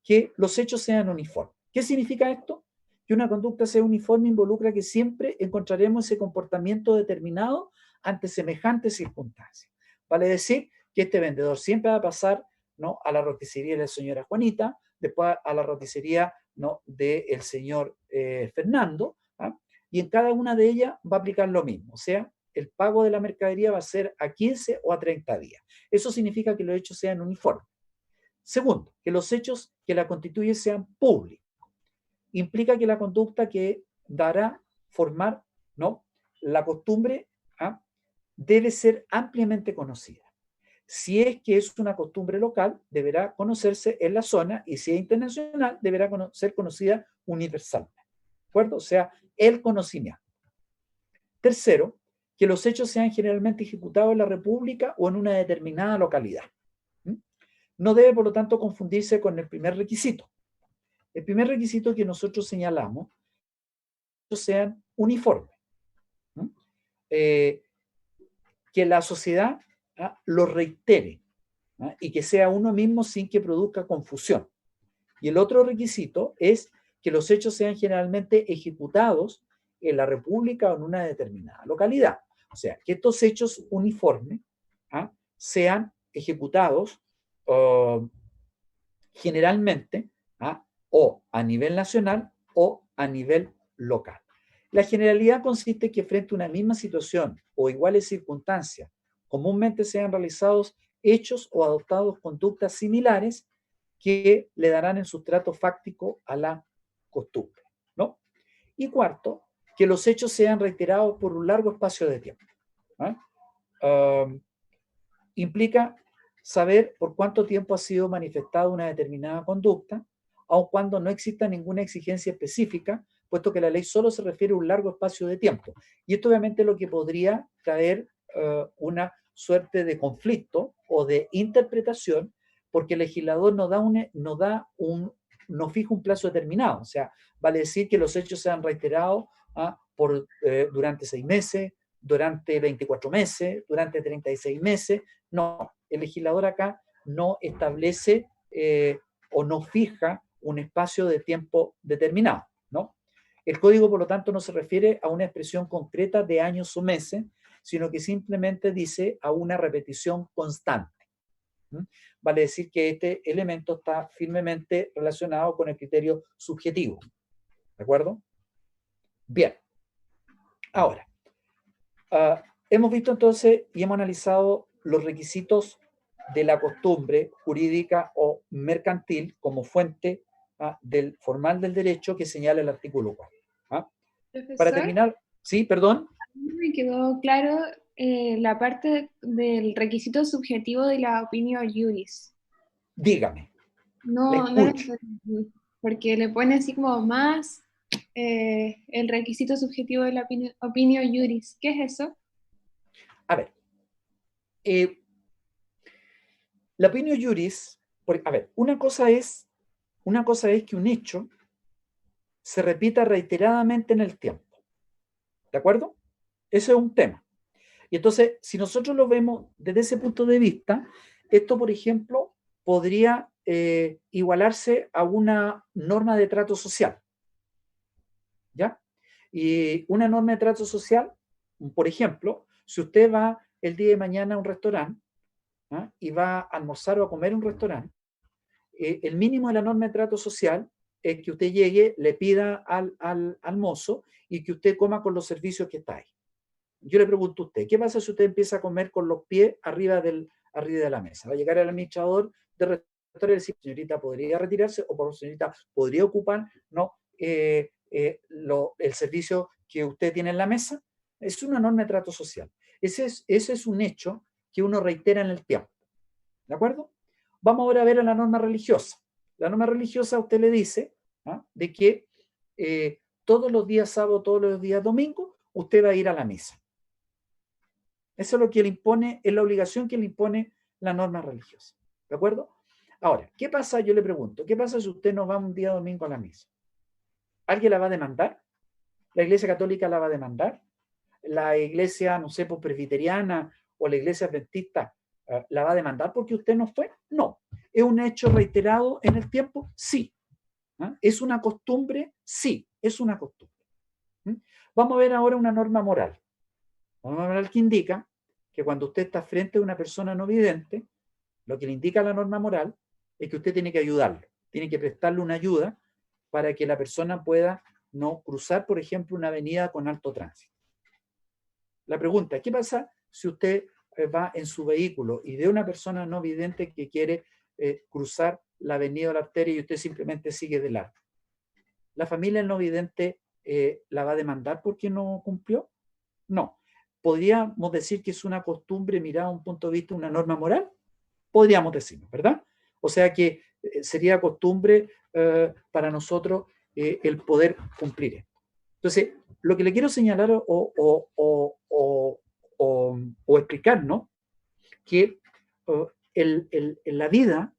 que los hechos sean uniformes. ¿Qué significa esto? Que una conducta sea uniforme involucra que siempre encontraremos ese comportamiento determinado ante semejantes circunstancias. Vale decir que este vendedor siempre va a pasar, ¿no?, a la roticería de la señora Juanita, después a la roticería, ¿no?, del señor Fernando, ¿ah? Y en cada una de ellas va a aplicar lo mismo, o sea, el pago de la mercadería va a ser a 15 o a 30 días. Eso significa que los hechos sean uniformes. Segundo, que los hechos que la constituyen sean públicos. Implica que la conducta que dará formar, ¿no?, la costumbre, ¿ah?, debe ser ampliamente conocida. Si es que es una costumbre local, deberá conocerse en la zona, y si es internacional, deberá ser conocida universalmente. ¿De acuerdo? O sea, el conocimiento. Tercero, que los hechos sean generalmente ejecutados en la República o en una determinada localidad. No debe, por lo tanto, confundirse con el primer requisito. El primer requisito que nosotros señalamos es que sean uniformes. Que la sociedad lo reitere y que sea uno mismo sin que produzca confusión. Y el otro requisito es que los hechos sean generalmente ejecutados en la República o en una determinada localidad. O sea, que estos hechos uniformes sean ejecutados generalmente o a nivel nacional o a nivel local. La generalidad consiste en que frente a una misma situación o iguales circunstancias, comúnmente sean realizados hechos o adoptados conductas similares que le darán el sustrato fáctico a la costumbre, ¿no? Y cuarto, que los hechos sean reiterados por un largo espacio de tiempo. Implica saber por cuánto tiempo ha sido manifestada una determinada conducta, aun cuando no exista ninguna exigencia específica, puesto que la ley solo se refiere a un largo espacio de tiempo. Y esto obviamente es lo que podría traer una suerte de conflicto o de interpretación, porque el legislador no fija un plazo determinado. O sea, vale decir que los hechos sean reiterados durante 6 meses, durante 24 meses, durante 36 meses. No, el legislador acá no establece o no fija un espacio de tiempo determinado, ¿no? El código, por lo tanto, no se refiere a una expresión concreta de años o meses, sino que simplemente dice a una repetición constante. Vale decir que este elemento está firmemente relacionado con el criterio subjetivo. ¿De acuerdo? Bien. Ahora, hemos visto entonces y hemos analizado los requisitos de la costumbre jurídica o mercantil como fuente del formal del derecho que señala el artículo 4. Para Profesor, terminar, sí, perdón. a mí me quedó claro la parte del requisito subjetivo de la opinio juris. Dígame, la No lo escucho. entendí, porque le pone así como más el requisito subjetivo de la opinio juris. ¿Qué es eso? A ver, eh, la opinio juris, a ver, una cosa es que un hecho se repita reiteradamente en el tiempo. ¿De acuerdo? Ese es un tema. Y entonces, si nosotros lo vemos desde ese punto de vista, esto, por ejemplo, podría igualarse a una norma de trato social. ¿Ya? Y una norma de trato social, por ejemplo, si usted va el día de mañana a un restaurante y va a almorzar o a comer en un restaurante, el mínimo de la norma de trato social es que usted llegue, le pida al mozo y que usted coma con los servicios que está ahí. Yo le pregunto a usted, ¿qué pasa si usted empieza a comer con los pies arriba de la mesa? Va a llegar el administrador del restaurante y decir, señorita, ¿podría retirarse? O por señorita, ¿podría ocupar no, el servicio que usted tiene en la mesa? Es una norma de trato social. Ese es un hecho que uno reitera en el tiempo. ¿De acuerdo? Vamos ahora a ver a la norma religiosa. La norma religiosa a usted le dice de que todos los días sábado, todos los días domingo, usted va a ir a la misa. Eso es lo que le impone, es la obligación que le impone la norma religiosa. ¿De acuerdo? Ahora, ¿qué pasa? Yo le pregunto, ¿qué pasa si usted no va un día domingo a la misa? ¿Alguien la va a demandar? ¿La Iglesia Católica la va a demandar? ¿La Iglesia, no sé, presbiteriana o la Iglesia Adventista la va a demandar porque usted no fue? No. ¿Es un hecho reiterado en el tiempo? Sí. ¿Es una costumbre? Sí, es una costumbre. Vamos a ver ahora una norma moral. Una norma moral que indica que cuando usted está frente a una persona no vidente, Lo que le indica la norma moral es que usted tiene que ayudarlo, tiene que prestarle una ayuda para que la persona pueda no cruzar, por ejemplo, una avenida con alto tránsito. La pregunta, ¿qué pasa si usted va en su vehículo y ve a una persona no vidente que quiere cruzar la avenida o la arteria y usted simplemente sigue de largo? ¿La familia no vidente la va a demandar porque no cumplió? No. ¿Podríamos decir que es una costumbre mirada a un punto de vista de una norma moral? Podríamos decirlo, ¿verdad? O sea que sería costumbre para nosotros el poder cumplir esto. Entonces, lo que le quiero señalar o explicar, ¿no? Que en la vida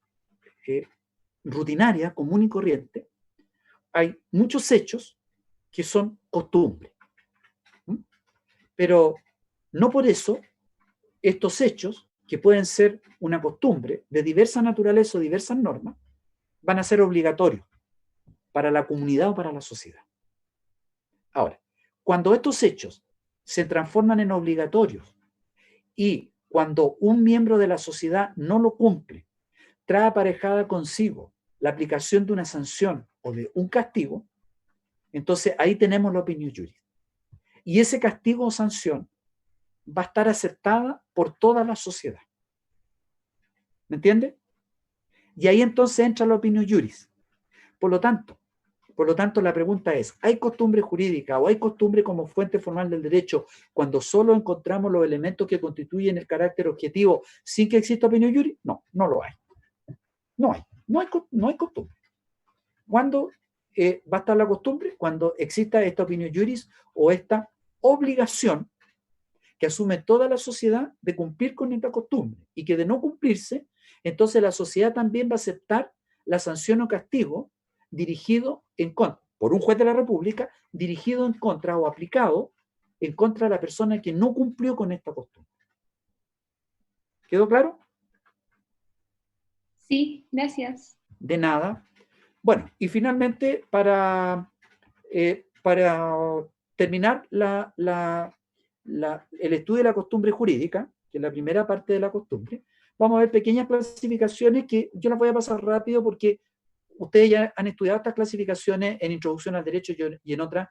rutinaria, común y corriente, hay muchos hechos que son costumbres. Pero no por eso estos hechos, que pueden ser una costumbre de diversa naturaleza o diversas normas, van a ser obligatorios para la comunidad o para la sociedad. Ahora, cuando estos hechos se transforman en obligatorios y cuando un miembro de la sociedad no lo cumple, trae aparejada consigo la aplicación de una sanción o de un castigo, entonces ahí tenemos la opinión juris. Y ese castigo o sanción va a estar aceptada por toda la sociedad. ¿Me entiende? Y ahí entonces entra la opinión juris. Por lo tanto, la pregunta es, ¿hay costumbre jurídica o hay costumbre como fuente formal del derecho cuando solo encontramos los elementos que constituyen el carácter objetivo sin que exista opinión juris? No, no lo hay. No hay costumbre. ¿Cuándo va a estar la costumbre? Cuando exista esta opinión juris o esta obligación que asume toda la sociedad de cumplir con esta costumbre y que de no cumplirse, entonces la sociedad también va a aceptar la sanción o castigo dirigido en contra, por un juez de la República, dirigido en contra o aplicado en contra de la persona que no cumplió con esta costumbre. ¿Quedó claro? Sí, gracias. De nada. Bueno, y finalmente, para terminar el estudio de la costumbre jurídica, que es la primera parte de la costumbre, vamos a ver pequeñas clasificaciones que yo las voy a pasar rápido porque ustedes ya han estudiado estas clasificaciones en Introducción al Derecho y en otras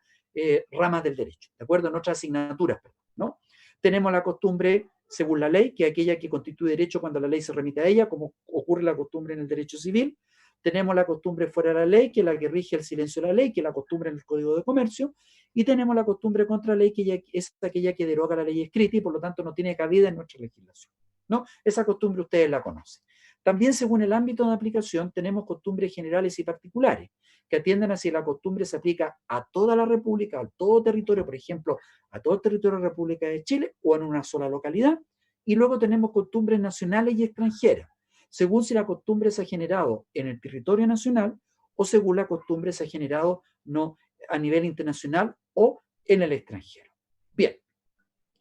ramas del derecho, ¿de acuerdo? En otras asignaturas, ¿no? Tenemos la costumbre según la ley, que es aquella que constituye derecho cuando la ley se remite a ella, como ocurre la costumbre en el derecho civil. Tenemos la costumbre fuera de la ley, que es la que rige el silencio de la ley, que es la costumbre en el Código de Comercio, y tenemos la costumbre contra la ley, que es aquella que deroga la ley escrita y por lo tanto no tiene cabida en nuestra legislación, ¿no? Esa costumbre ustedes la conocen. También, según el ámbito de aplicación, tenemos costumbres generales y particulares, que atienden a si la costumbre se aplica a toda la República, a todo territorio, por ejemplo, a todo el territorio de la República de Chile o en una sola localidad. Y luego tenemos costumbres nacionales y extranjeras, según si la costumbre se ha generado en el territorio nacional o según la costumbre se ha generado no, a nivel internacional o en el extranjero. Bien,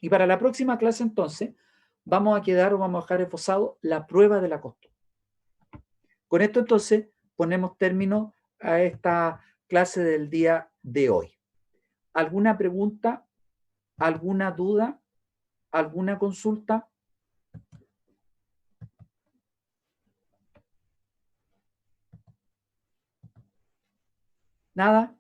y para la próxima clase entonces vamos a dejar esbozado la prueba de la costumbre. Con esto entonces ponemos término a esta clase del día de hoy. ¿Alguna pregunta? ¿Alguna duda? ¿Alguna consulta? ¿Nada?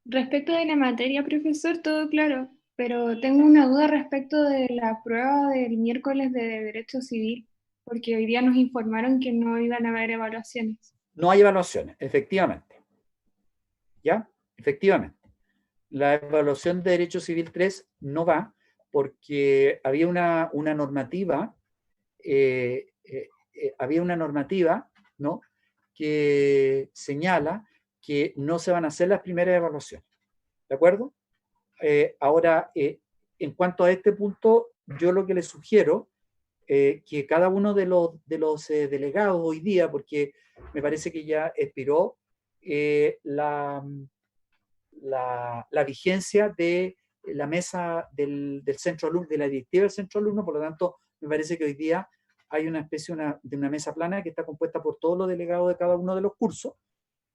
Respecto de la materia, profesor, todo claro, pero tengo una duda respecto de la prueba del miércoles de Derecho Civil, porque hoy día nos informaron que no iban a haber evaluaciones. No hay evaluaciones, efectivamente. ¿Ya? Efectivamente. La evaluación de Derecho Civil 3 no va porque había una normativa, ¿no? Que señala que no se van a hacer las primeras evaluaciones. ¿De acuerdo? Ahora, en cuanto a este punto, yo lo que les sugiero que cada uno de los delegados hoy día, porque me parece que ya expiró la vigencia de la mesa del centro alumno, de la directiva del centro alumno, por lo tanto, me parece que hoy día hay una especie de una mesa plana que está compuesta por todos los delegados de cada uno de los cursos.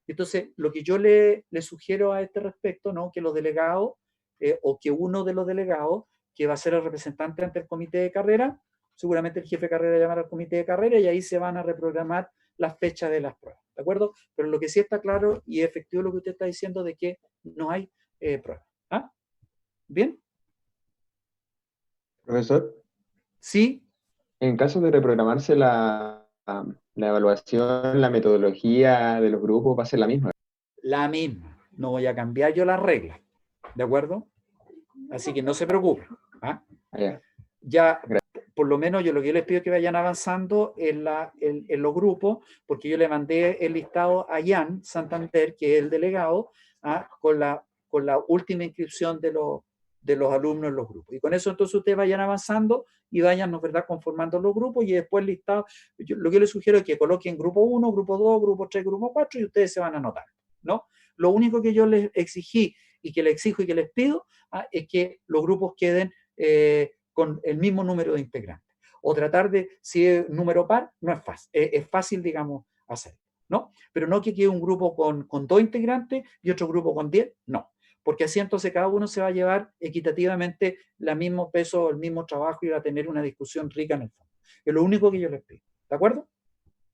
Entonces, lo que yo le sugiero a este respecto, ¿no? Que los delegados, o que uno de los delegados, que va a ser el representante ante el comité de carrera, seguramente el jefe de carrera llamará al comité de carrera y ahí se van a reprogramar las fechas de las pruebas, ¿de acuerdo? Pero lo que sí está claro y efectivo lo que usted está diciendo de que no hay pruebas. ¿Ah? ¿Bien? Profesor, Sí, en caso de reprogramarse la evaluación, la metodología de los grupos va a ser la misma. la misma. No voy a cambiar yo las reglas, ¿de acuerdo? Así que no se preocupen. ¿Ah? Ah, ya. Ya, por lo menos yo lo que yo les pido es que vayan avanzando en los grupos, porque yo le mandé el listado a Jan Santander, que es el delegado, con la última inscripción de los alumnos en los grupos. Y con eso entonces ustedes vayan avanzando y vayan, ¿no es verdad?, conformando los grupos y después listado. Lo que yo les sugiero es que coloquen grupo 1, grupo 2, grupo 3, grupo 4 y ustedes se van a anotar, ¿no? Lo único que yo les exigí y que les exijo y que les pido es que los grupos queden con el mismo número de integrantes. O tratar de, si es número par, no es fácil, es fácil, digamos, hacerlo, ¿no? Pero no que quede un grupo con 2 integrantes y otro grupo con 10, no. Porque así entonces cada uno se va a llevar equitativamente el mismo peso, el mismo trabajo y va a tener una discusión rica en el fondo. Es lo único que yo les pido, ¿de acuerdo?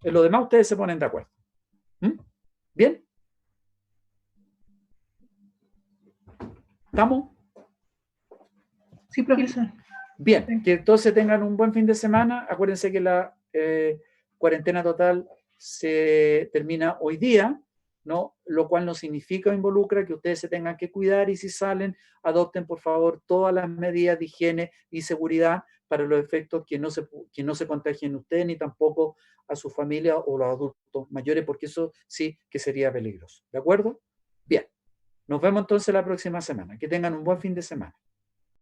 En lo demás ustedes se ponen de acuerdo. ¿Mm? ¿Bien? ¿Estamos? Sí, profesor. Bien, que entonces tengan un buen fin de semana. Acuérdense que la cuarentena total se termina hoy día, ¿no? Lo cual no significa o involucra que ustedes se tengan que cuidar y si salen, adopten por favor todas las medidas de higiene y seguridad para los efectos que no se contagien ustedes ni tampoco a su familia o los adultos mayores, porque eso sí que sería peligroso. ¿De acuerdo? Bien, nos vemos entonces la próxima semana. Que tengan un buen fin de semana.